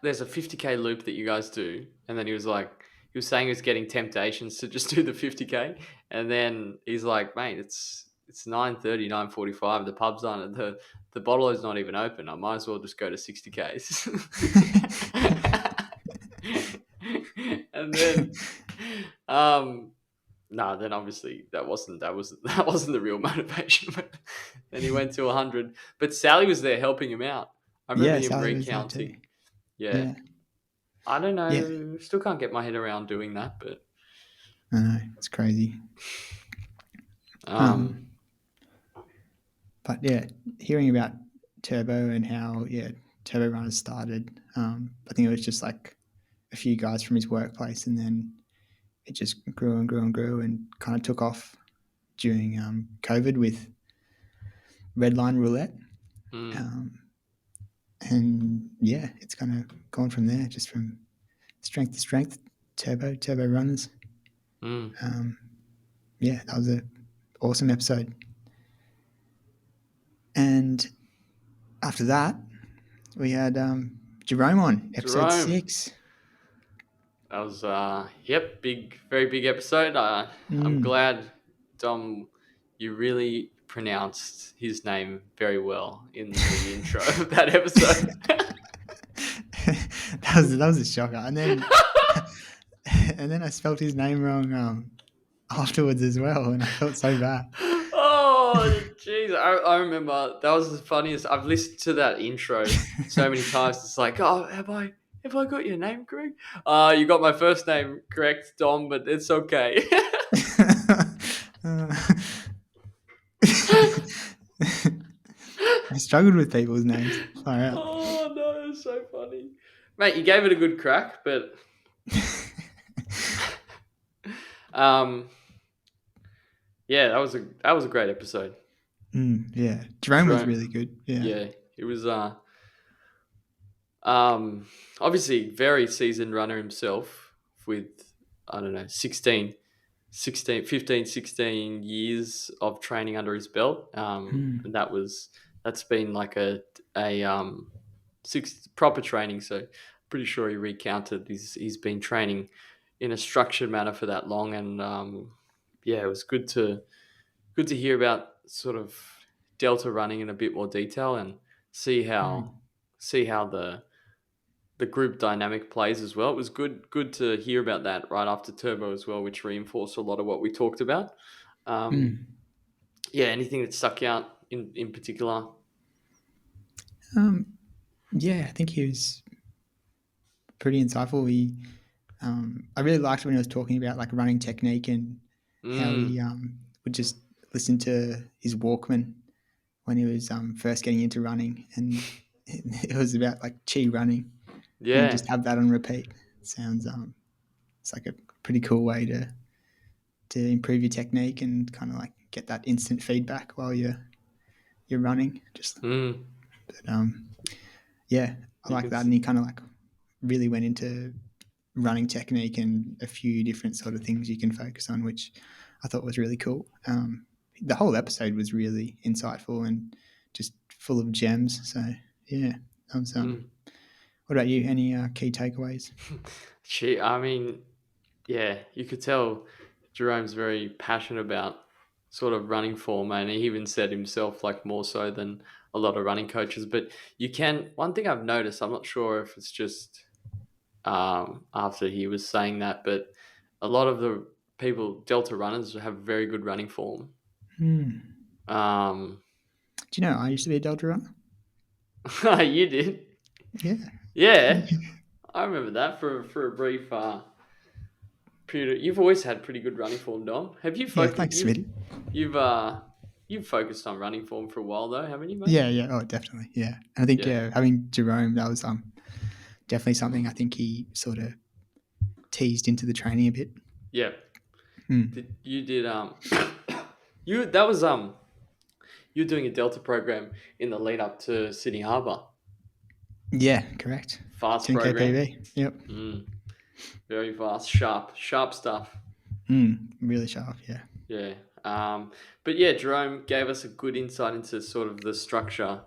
there's a 50K loop that you guys do, and then he was saying he was getting temptations to just do the 50K, and then he's like, mate, it's 9:30, 9:45. The pub's on, the bottle is not even open. I might as well just go to 60Ks. And then, um, no, then obviously that wasn't the real motivation. But then he went to 100. But Sally was there helping him out. I remember Yeah, him Sally was there too. recounting. Yeah, Yeah, I don't yeah, know. Still can't get my head around doing that, but I know it's crazy. um, Um, but yeah, hearing about Turbo and how Turbo Runners started. I think it was just like a few guys from his workplace, and then it just grew and grew and grew, and kind of took off during COVID with Red Line Roulette. mm, Um, and yeah, it's kind of gone from there, just from strength to strength. Turbo Runners. mm. Um, yeah, that was a awesome episode. And after that, we had Jerome on episode Jerome, 6. that was yep, very big episode. I'm Mm. glad, Dom, you really pronounced his name very well in the intro of that episode. That was a shocker. And then and then I spelt his name wrong afterwards as well, and I felt so bad. Oh, jeez. I remember that was the funniest. I've listened to that intro so many times. It's like, oh, have I got your name correct? You got my first name correct, Dom, but it's okay. Uh, I struggled with people's names. Far out. Oh no, it's so funny, mate. You gave it a good crack, but um, yeah, that was a great episode. Yeah, Jerome was Jerome, really good. Yeah. yeah, it was Um, obviously, very seasoned runner himself with, I don't know, 16 years of training under his belt. And Mm. that's been like a six proper training. So pretty sure he recounted he's been training in a structured manner for that long. And yeah, it was good to hear about sort of Delta running in a bit more detail and see how Mm. see how the group dynamic plays as well. It was good to hear about that right after Turbo as well, which reinforced a lot of what we talked about. Um, Mm. yeah, anything that stuck out in particular? Um, yeah, I think he was pretty insightful. I really liked when he was talking about like running technique and how he Mm, would just listen to his Walkman when he was first getting into running, and it was about like chi running, and he'd yeah. just have that on repeat. It sounds it's like a pretty cool way to improve your technique and kind of like get that instant feedback while you're running. Just Mm, but yeah, I you like can. that, and he kind of like really went into running technique and a few different sort of things you can focus on, which I thought was really cool. The whole episode was really insightful and just full of gems. So yeah, that was. Mm. What about you? Any key takeaways? I mean, yeah, you could tell Jerome's very passionate about sort of running form, and he even said himself, like more so than a lot of running coaches. But one thing I've noticed, I'm not sure if it's just after he was saying that, but a lot of the people, Delta runners, have very good running form. Hmm. Um, Do you know I used to be a Delta runner? you did, Yeah. yeah. I remember that for a brief. You've always had pretty good running form, Dom. Have you Yeah, focused? thanks, Smitty. You've uh you've focused on running form for a while though, haven't you, mate? Yeah, oh, definitely, yeah. And I think Yeah, having Jerome, that was definitely something I think he sort of teased into the training a bit. yeah. Mm. Did you that was you were doing a Delta program in the lead up to Sydney Harbour. Yeah, correct. Fast 10K program. PB. Yep. Mm, very fast, sharp stuff. Really sharp. Yeah. Yeah. But yeah, Jerome gave us a good insight into sort of the structure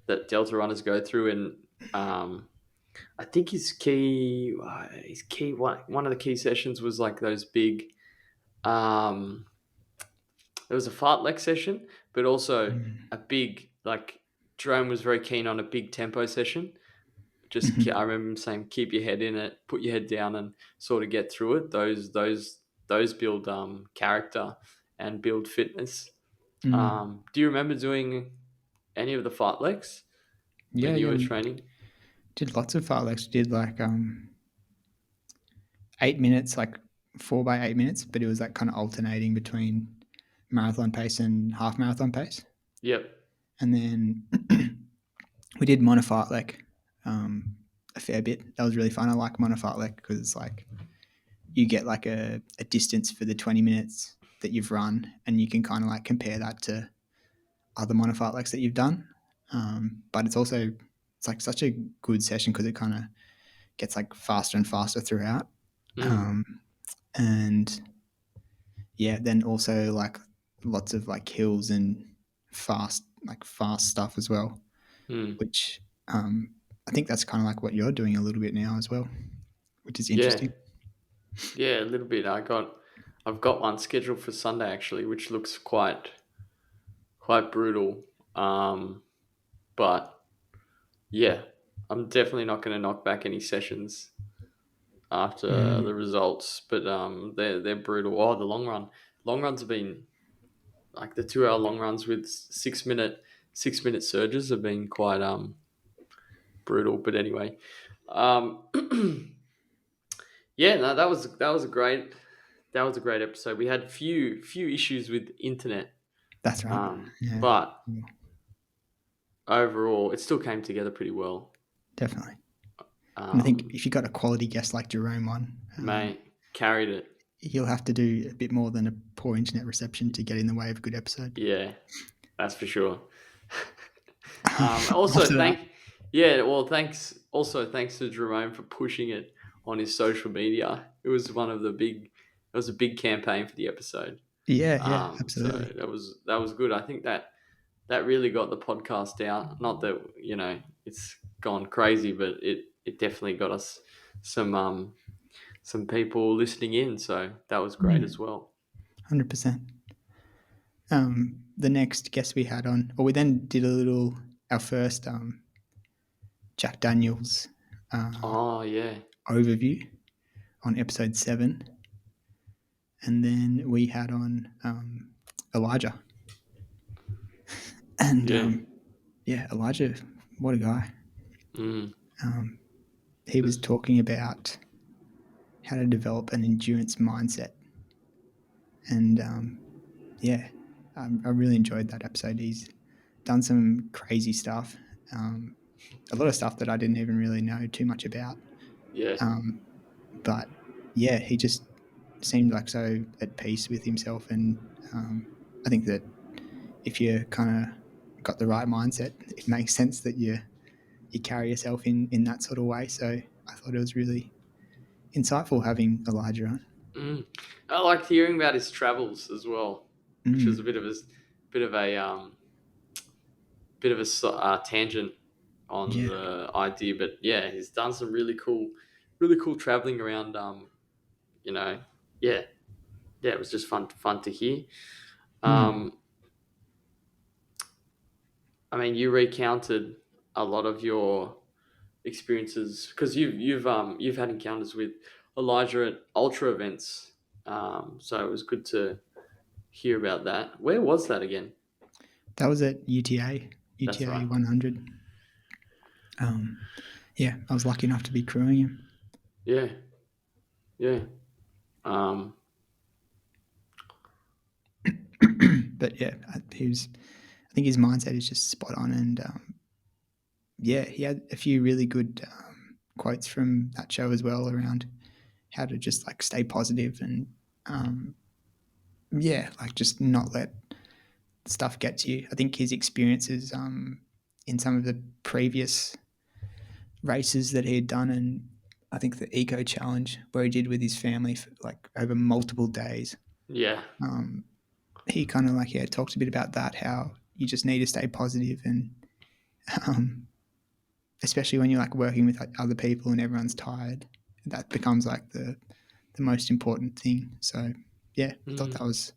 that Delta runners go through, and I think his key one of the key sessions was like those big. Um, there was a fartlek session, but also Mm. a big like Jerome was very keen on a big tempo session. I Mm-hmm. remember him saying, keep your head in it, put your head down, and sort of get through it. Those build character and build fitness. Mm. Do you remember doing any of the fartleks Yeah, when you yeah. were We training? did lots of fartleks. We did like 8 minutes, like 4 by 8 minutes, but it was like kind of alternating between marathon pace and half marathon pace. Yep. And then we did monofartlek a fair bit. That was really fun. I like monofartlek because it's like you get like a distance for the 20 minutes that you've run, and you can kind of like compare that to other monofartleks that you've done. But it's like such a good session because it kind of gets like faster and faster throughout. Mm, Um, and yeah, then also like lots of like hills and fast stuff as well, mm. which I think that's kind of like what you're doing a little bit now as well, which is Yeah. interesting. Yeah, a little bit. I've got one scheduled for Sunday actually, which looks quite brutal. Um, but yeah, I'm definitely not going to knock back any sessions after the Mm. results. But they're brutal. Oh, the long runs have been like the 2 hour long runs with 6 minute surges have been quite brutal. But anyway, um, yeah, no, that was a great episode. We had few issues with internet, That's right. Yeah, but overall, it still came together pretty well. definitely. And I think Um, if you got a quality guest like Jerome on, mate, carried it. he'll have to do a bit more than a poor internet reception to get in the way of a good episode. Yeah, that's for sure. Also, After that, yeah, well, thanks. Also, thanks to Jerome for pushing it on his social media. It was a big campaign for the episode. yeah, So absolutely. that was good. I think that really got the podcast out. Not that it's gone crazy, but it definitely got us some people listening in. So that was great as Mm, well. 100%. The next guest we had on, or we then did our first Jack Daniels uh, Oh yeah, overview on episode 7. And then we had on Elijah. And yeah. yeah, Elijah, what a guy. Mm. He was This- talking about how to develop an endurance mindset. And yeah, I really enjoyed that episode. He's done some crazy stuff, a lot of stuff that I didn't even really know too much about. Yeah. But yeah, he just seemed like so at peace with himself. And I think that if you kind of got the right mindset, it makes sense that you carry yourself in that sort of way. So I thought it was really insightful having Elijah on. Mm. I liked hearing about his travels as well, which was a Mm, bit of a tangent on yeah. the idea, but yeah, he's done some really cool traveling around. You know, yeah, yeah, it was just fun to hear. Mm. Um, I mean, you recounted a lot of your experiences because you've had encounters with Elijah at ultra events. So it was good to hear about that. Where was that again? That was at UTA, That's UTA right. 100. Yeah, I was lucky enough to be crewing him. Yeah, yeah. Um, But yeah, I think his mindset is just spot on, and yeah, he had a few really good quotes from that show as well around how to just like stay positive and um, yeah, like just not let stuff get to you. I think his experiences in some of the previous races that he had done, and I think the eco challenge where he did with his family for like over multiple days. yeah. Um, he kind of like talked a bit about that, how you just need to stay positive, and um, especially when you're like working with like other people and everyone's tired, that becomes like the most important thing. So yeah, I thought that Mm, was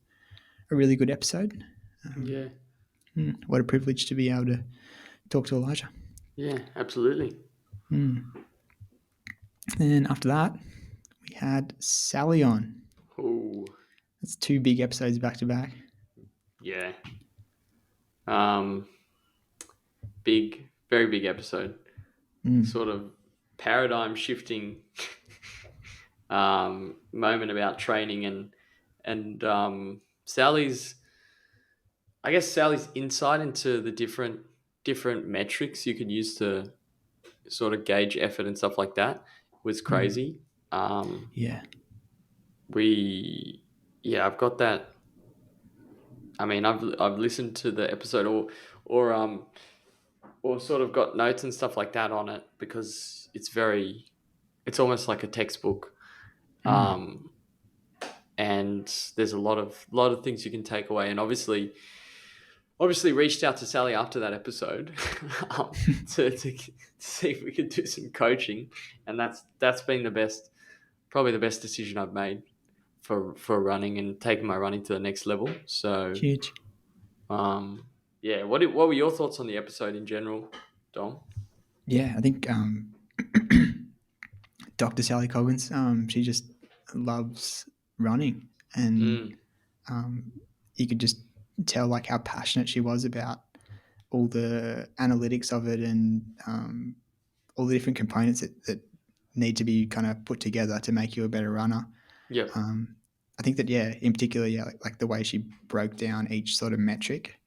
a really good episode. yeah. What a privilege to be able to talk to Elijah. Yeah. Absolutely. And after that, we had Sally on. Oh, That's two big episodes back to back. yeah. Um, big, very big episode. Sort of paradigm shifting moment about training and Sally's. I guess Sally's insight into the different metrics you could use to sort of gauge effort and stuff like that was crazy. Um, Yeah. we, yeah, I've got that. I mean, I've listened to the episode or or sort of got notes and stuff like that on it because it's almost like a textbook. Um, and there's a lot of things you can take away, and obviously reached out to Sally after that episode to see if we could do some coaching, and that's been probably the best decision I've made for running and taking my running to the next level. So, Huge. um, yeah, what were your thoughts on the episode in general, Dom? Yeah, I think Dr. Sally Coggins, she just loves running, and Mm, you could just tell like how passionate she was about all the analytics of it, and all the different components that need to be kind of put together to make you a better runner. yep. Um, I think that yeah, in particular, yeah, like the way she broke down each sort of metric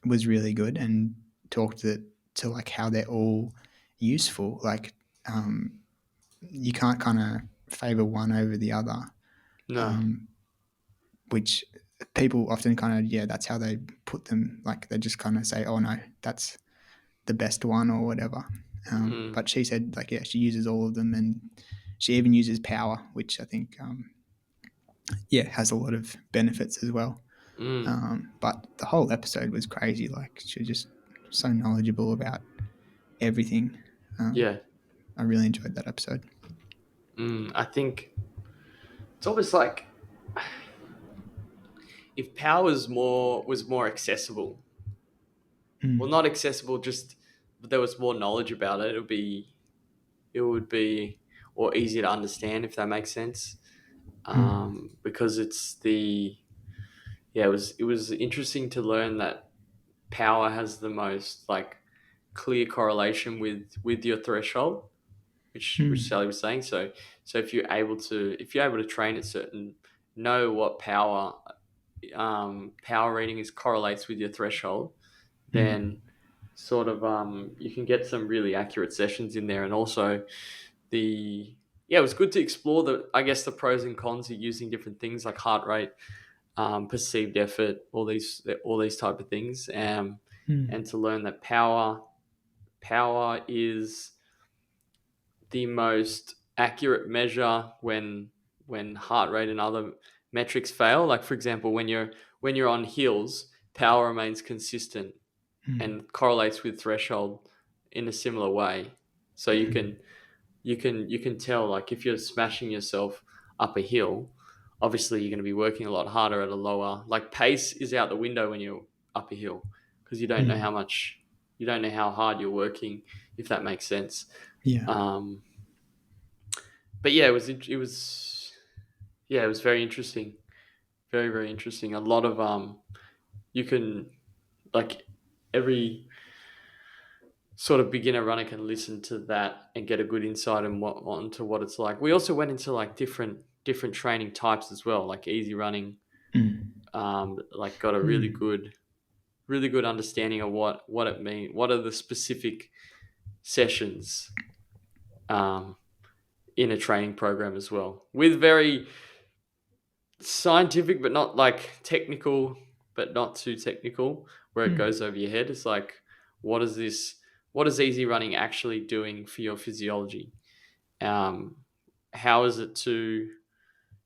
was really good, and talked to like how they're all useful. Like you can't kind of favor one over the other, No. um, which people often kind of that's how they put them. Like they just kind of say, oh no, that's the best one or whatever. Mm, But she said like she uses all of them, and she even uses power, which I think has a lot of benefits as well. mm, But the whole episode was crazy. Like she was just so knowledgeable about everything. Um, yeah. I really enjoyed that episode. I think it's almost like if power was more accessible, well, not accessible, just there was more knowledge about it. It would be or easier to understand if that makes sense. Because it's the yeah, it was interesting to learn that power has the most like clear correlation with your threshold, which Mm, Sally was saying. So if you're able to train at certain know what power reading is correlates with your threshold, mm, then sort of you can get some really accurate sessions in there, and also the yeah, it was good to explore the pros and cons of using different things like heart rate, perceived effort, all these type of things, and to learn that power is the most accurate measure when heart rate and other metrics fail. Like for example, when you're on hills, power remains consistent and correlates with threshold in a similar way. So you can tell like if you're smashing yourself up a hill, obviously you're going to be working a lot harder at a lower like pace is out the window when you're up a hill because you don't know how hard you're working if that makes sense. yeah. Um, but yeah, it was very interesting, very very interesting. A lot of you can like every sort of beginner runner can listen to that and get a good insight onto what it's like. We also went into like different. different training types as well, like easy running. Mm. Like got a Mm. really good understanding of what it means. What are the specific sessions um, in a training program as well, with very scientific but not like technical, but not too technical, where it Mm. goes over your head. It's like, what is this? What is easy running actually doing for your physiology? Um, how is it to?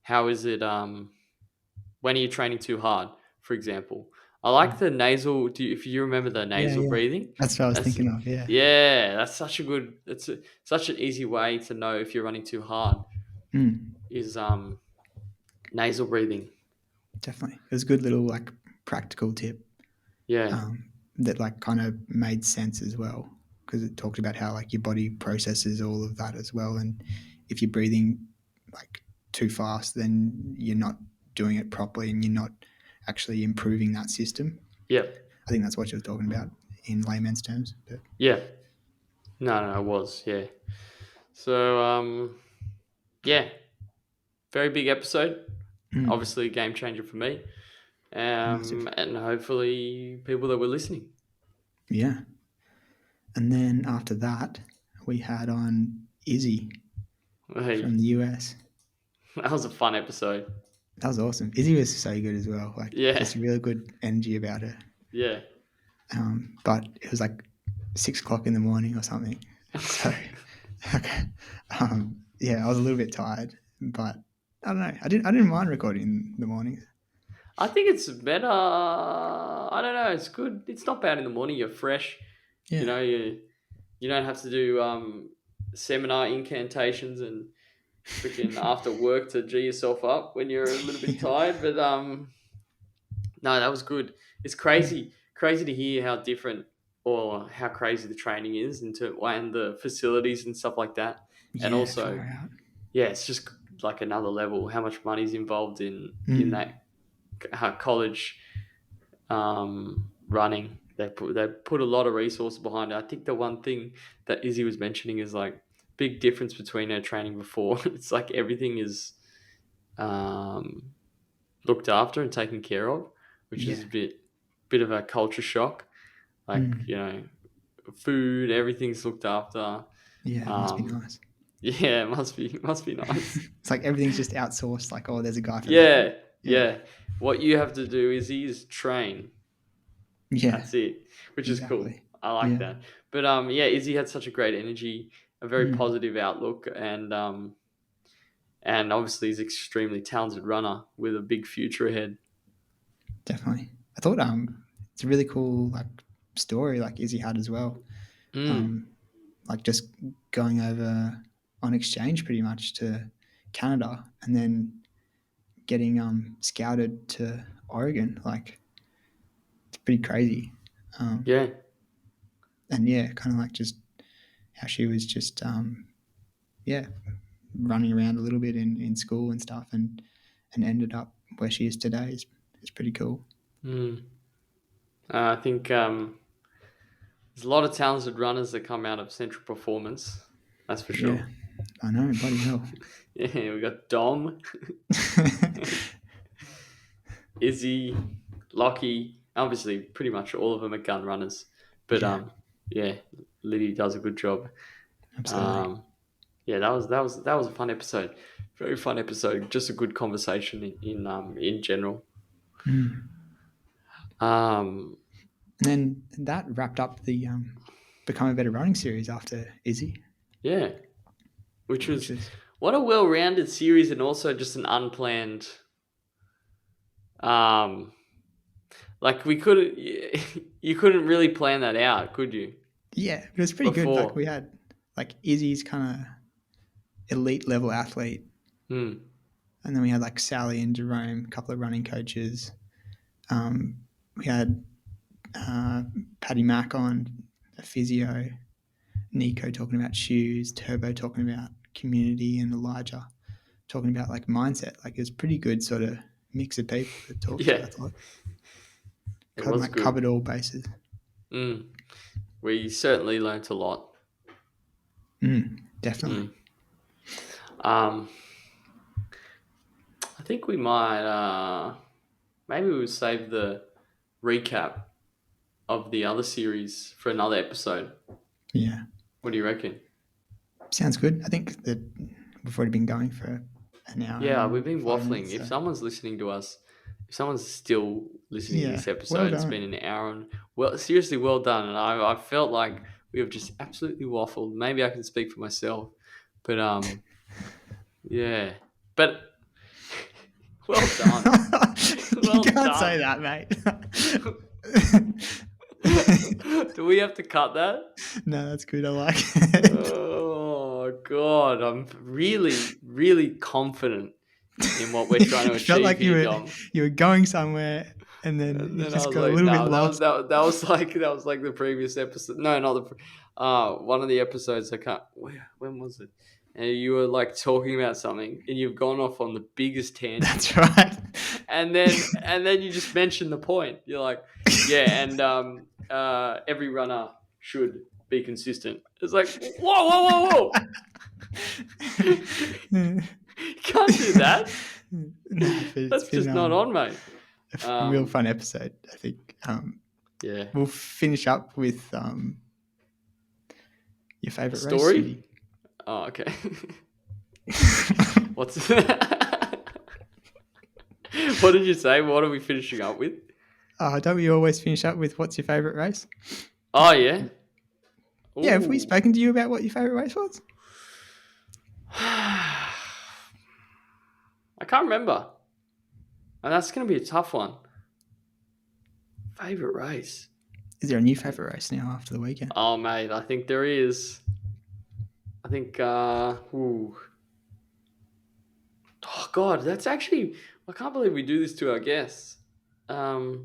How is it? When are you training too hard, for example? I like Mm. the nasal. If you remember the Yeah, nasal yeah. breathing, That's what I was that's thinking of. Yeah. yeah, that's such a good. Such an easy way to know if you're running too hard Mm. is nasal breathing. Definitely. It was a good little like practical tip Yeah, that like kind of made sense as well because it talked about how like your body processes all of that as well, and if you're breathing like too fast, then you're not doing it properly and you're not actually improving that system. yeah, I think that's what she was talking about in layman's terms. But yeah. No, it was yeah. So yeah, very big episode. mm, Obviously, a game changer for me. massive, And hopefully people that were listening. yeah. And then after that, we had on Izzy Hey, from the US. that was a fun episode. That was awesome. Izzy was so good as well. Like Yeah, just really good energy about her. yeah. But it was like 6 o'clock in the morning or something. So, okay. Yeah, I was a little bit tired, but I don't know. I didn't mind recording in the mornings. I think it's better. I don't know. It's good. It's not bad in the morning. You're fresh. You Yeah, know, you don't have to do seminar incantations and freaking after work to g yourself up when you're a little bit yeah, tired. But no, that was good. It's crazy to hear how different or how crazy the training is into and the facilities and stuff like that. And yeah, also, far out. yeah, it's just like another level. How much money's involved in Mm, that college running. They put a lot of resources behind it. I think the one thing that Izzy was mentioning is like big difference between her training before. It's like everything is um, looked after and taken care of, which is yeah, a bit of a culture shock. Like mm, food, everything's looked after. yeah. It must be Um, nice. yeah, it must be nice. It's like everything's just outsourced. Like, oh, there's a guy for that. Yeah, Yeah, yeah. What you have to do is train. yeah, That's it, which is cool. exactly. I like Yeah, that. But yeah, Izzy had such a great energy, a very mm, positive outlook, and obviously he's an extremely talented runner with a big future ahead. definitely. I thought it's a really cool like story like Izzy had as well. Mm, Um, like just going over on exchange pretty much to Canada and then getting scouted to Oregon. Like it's pretty crazy. Um, yeah. and yeah, kind of like just how she was just yeah running around a little bit in school and stuff and ended up where she is today is pretty cool. Mm. I think there's a lot of talented runners that come out of Central Performance. That's for sure. Yeah, I know, bloody hell. Yeah, we got Dom, Izzy, Lockie. Obviously, pretty much all of them are gun runners. But Yeah, yeah, Liddy does a good job. absolutely. Um, yeah, that was a fun episode. Very fun episode. Just a good conversation in general. Mm. Um, And then that wrapped up the Become a Better Running series after Izzy, yeah, which which was is what a well-rounded series and also just an unplanned. Um, like we couldn't, you couldn't really plan that out, could you? yeah, it was pretty good. Like Before, we had like Izzy's kind of elite level athlete, hmm. and then we had like Sally and Jerome, a couple of running coaches. We had Paddy Mack on, a physio, Nico talking about shoes, Turbo talking about community, and Elijah talking about like mindset. Like it was pretty good sort of mix of people to talk to. Yeah, I thought it kind of was like good. covered all bases. Mm. We certainly learnt a lot. Definitely. Mm. Um, I think we might. Maybe we'll save the recap of the other series for another episode. Yeah, What do you reckon? sounds good. I think that we've already been going for an hour Yeah, we've and been 5 minutes. waffling. If So someone's listening to us, if someone's still listening to yeah, this well episode, it's been done. an hour and well, seriously, well done. And I felt like we have just absolutely waffled. Maybe I can speak for myself, but yeah, but well done, You well can't say done. that, mate. Do we have to cut that? No, that's good. I like it. Oh God, I'm really, really confident in what we're trying to It felt achieve like here, Dom. you were going somewhere, and then And you then I just was got a like, little bit no, lost. that was like the previous episode. No, not the one of the episodes. I can't. When was it? And you were like talking about something, and you've gone off on the biggest tangent, That's right. and then you just mentioned the point. You're like, yeah, and every runner should be consistent. It's like, whoa, whoa, whoa, whoa! No, You can't do that. but it's That's been just not on, mate. a real fun episode. I think Yeah. we'll finish up with your favorite race, Story? Sydney. Oh, okay. What's what did you say? What are we finishing up with? Don't we always finish up with what's your favorite race? Oh yeah. Yeah, have we Ooh. spoken to you about what your favorite race was? I can't remember. And that's going to be a tough one. Favorite race? Is there a new favorite race now after the weekend? Oh, mate, I think there is. I think, ooh. Oh, God, that's actually, I can't believe we do this to our guests. I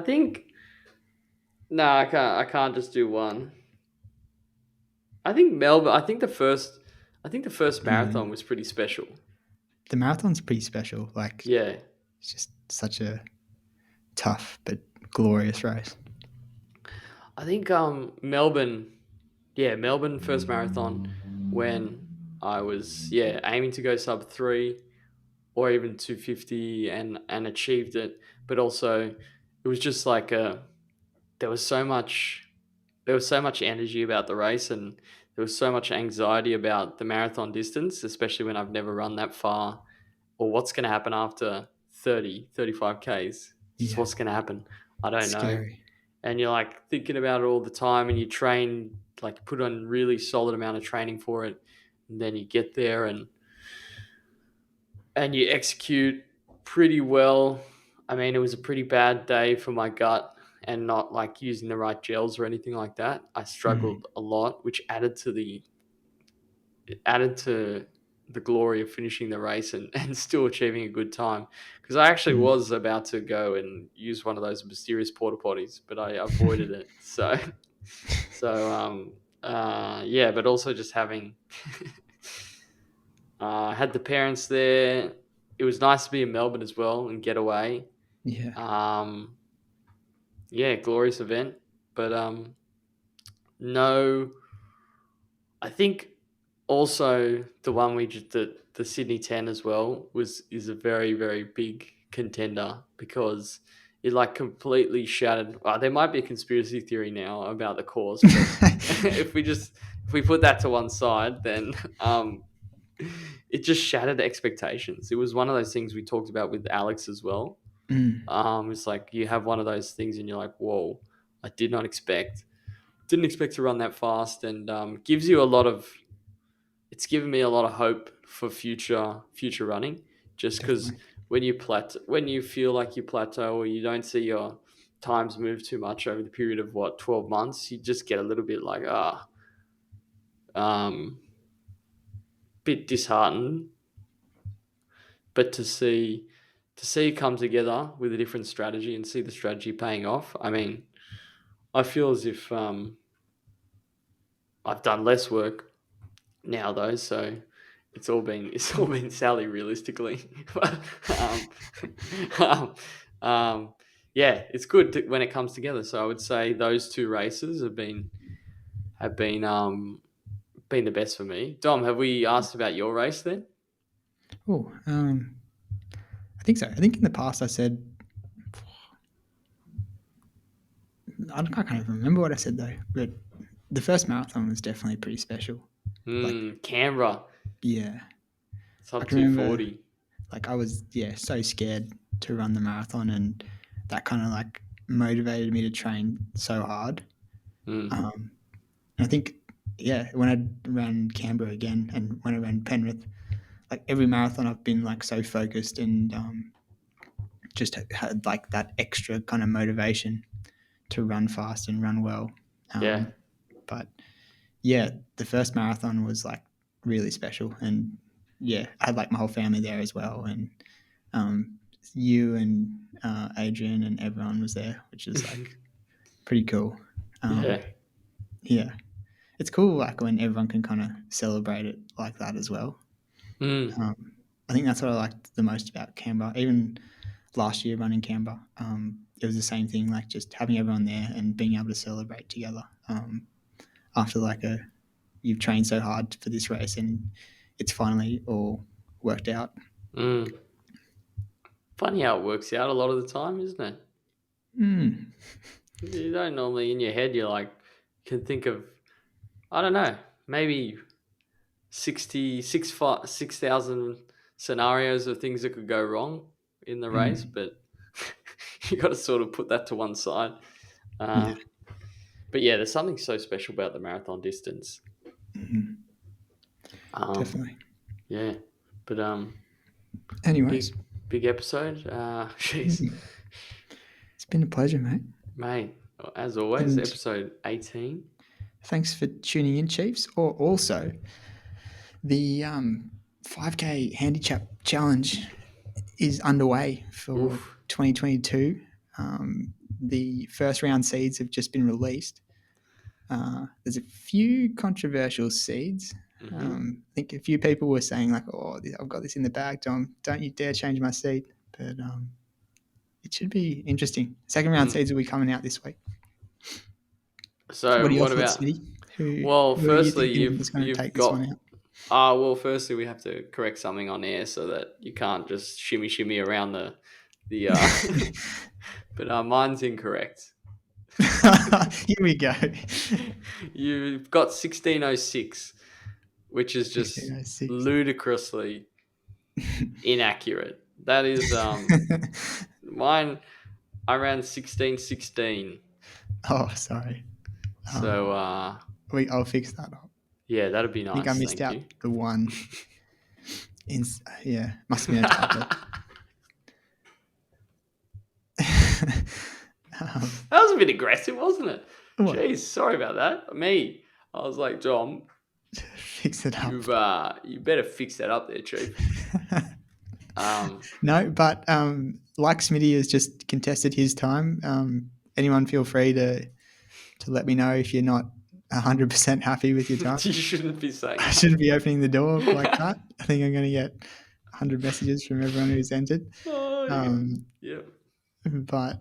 think, no, I can't just do one. I think Melbourne, I think the first marathon was pretty special. The marathon's pretty special. Like, Yeah. it's just such a tough but glorious race. I think Melbourne first marathon when I was aiming to go sub 3 or even 250 and achieved it, but also it was just like there was so much energy about the race, and there was so much anxiety about the marathon distance, especially when I've never run that far, or what's going to happen after 35 Ks. Just Yeah, what's going to happen. I don't know. scary. And you're like thinking about it all the time, and you train, like you put on really solid amount of training for it, and then you get there and you execute pretty well. I mean, it was a pretty bad day for my gut and not like using the right gels or anything like that. I struggled a lot, which added to the glory of finishing the race and still achieving a good time. Because I actually was about to go and use one of those mysterious porta potties, but I avoided it. Yeah, but also just having had the parents there. It was nice to be in Melbourne as well and get away. Yeah. Yeah, glorious event. But no, I think also the one we just the Sydney 10 as well is a very, very big contender because it like completely shattered. There might be a conspiracy theory now about the course, but if we put that to one side, then it just shattered expectations. It was one of those things we talked about with Alex as well. It's like you have one of those things and you're like, whoa, I didn't expect to run that fast, and gives you a lot of. It's given me a lot of hope for future running. Just because Definitely. when you feel like you plateau or you don't see your times move too much over the period of 12 months, you just get a little bit like bit disheartened. But to see it come together with a different strategy and see the strategy paying off. I mean, I feel as if I've done less work now though, so it's all been Sally realistically. um, um, yeah, it's good when it comes together. So I would say those two races have been been the best for me. Dom, have we asked about your race then? Oh, I think so. I think in the past I said, I can't even remember what I said though, but the first marathon was definitely pretty special. Like, Canberra. yeah, I Sub can remember, 240. like, I was, so scared to run the marathon, and that kind of like motivated me to train so hard. And I think, when I ran Canberra again and when I ran Penrith, like every marathon I've been like so focused and just had like that extra kind of motivation to run fast and run well. Yeah. But yeah, the first marathon was like really special, and I had like my whole family there as well, and um, you and Adrian and everyone was there, which is like pretty cool. Yeah. Yeah, it's cool like when everyone can kind of celebrate it like that as well. Mm. I think that's what I liked the most about Canberra. Even last year running Canberra, it was the same thing, like just having everyone there and being able to celebrate together after like you've trained so hard for this race and it's finally all worked out. Mm. Funny how it works out a lot of the time, isn't it? Mm. You don't normally in your head, you're like, can think of, I don't know, maybe 6,000 scenarios of things that could go wrong in the race, Mm. but you got to sort of put that to one side. Yeah, But yeah, there's something so special about the marathon distance. definitely. Yeah, but Anyways, big big episode. Jeez, it's been a pleasure, mate. mate. As always, And episode 18. thanks for tuning in, Chiefs. Or also, the 5K handicap challenge is underway for Oof. 2022. The first round seeds have just been released. There's a few controversial seeds. I think a few people were saying like, "Oh, I've got this in the bag, Tom. Don't you dare change my seed." But it should be interesting. Second round seeds will be coming out this week. What So are your what thoughts, about? Smitty? Well, Who are you firstly, thinking you've is going to you've take this one got. out? Well, firstly, we have to correct something on air so that you can't just shimmy around the. But mine's incorrect. Here we go. You've got 1606, which is just 1606. ludicrously inaccurate. That is mine. I ran 1616. Oh, sorry. So I'll fix that up. yeah, that'd be I think I nice. missed Thank out you. the one. Must have been a typo. That was a bit aggressive, wasn't it? What? Jeez, sorry about that. Me, I was like, Dom, Fix it up. you better fix that up there, Chief. No, but like Smitty has just contested his time. Anyone feel free to let me know if you're not 100% happy with your time. You shouldn't be saying I that. shouldn't be opening the door like that. I think I'm going to get 100 messages from everyone who's entered. Yeah. But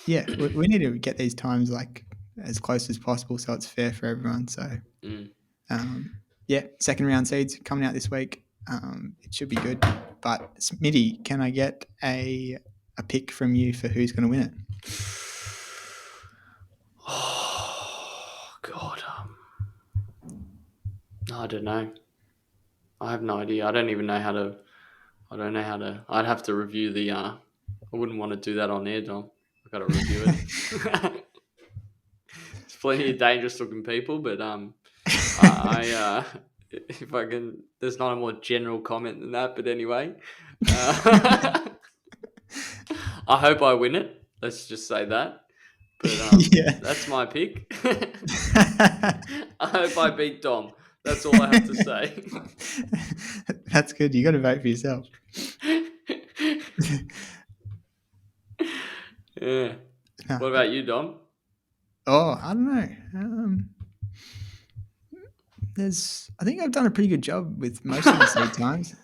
yeah, we need to get these times like as close as possible so it's fair for everyone. So second round seeds coming out this week. It should be good. But Smitty, can I get a pick from you for who's going to win it? Oh God. I don't know. I have no idea. I don't even know how to. I don't know how to. I'd have to review the. I wouldn't want to do that on air, Dom. I've got to review it. There's plenty of dangerous looking people, but if I can, there's not a more general comment than that. But anyway, I hope I win it. Let's just say that. But that's my pick. I hope I beat Dom. That's all I have to say. That's good. You got to vote for yourself. Yeah. What about you, Dom? Oh, I don't know. I think I've done a pretty good job with most of the seed times.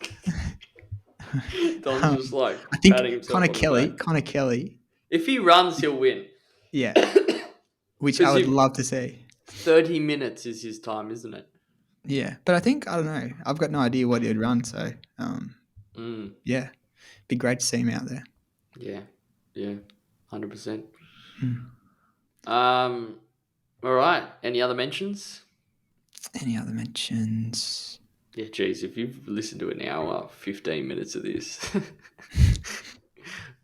Dom's just like I think patting himself on the back. Connor Kelly. If he runs, he'll win. Yeah. Which I would love to see. 30 minutes is his time, isn't it? Yeah, but I think I don't know. I've got no idea what he'd run, so yeah, be great to see him out there. Yeah, yeah, 100%. Hmm. All right. Any other mentions? Any other mentions? Yeah, geez, if you've listened to an hour, 15 minutes of this,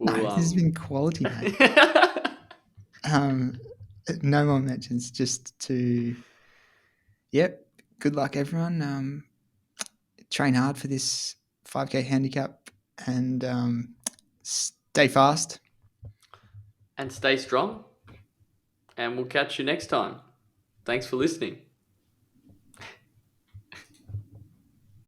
No, we'll this has been quality, mate. Um, no more mentions. Just to yep. Good luck, everyone. Train hard for this 5K handicap and stay fast. and stay strong. And we'll catch you next time. Thanks for listening.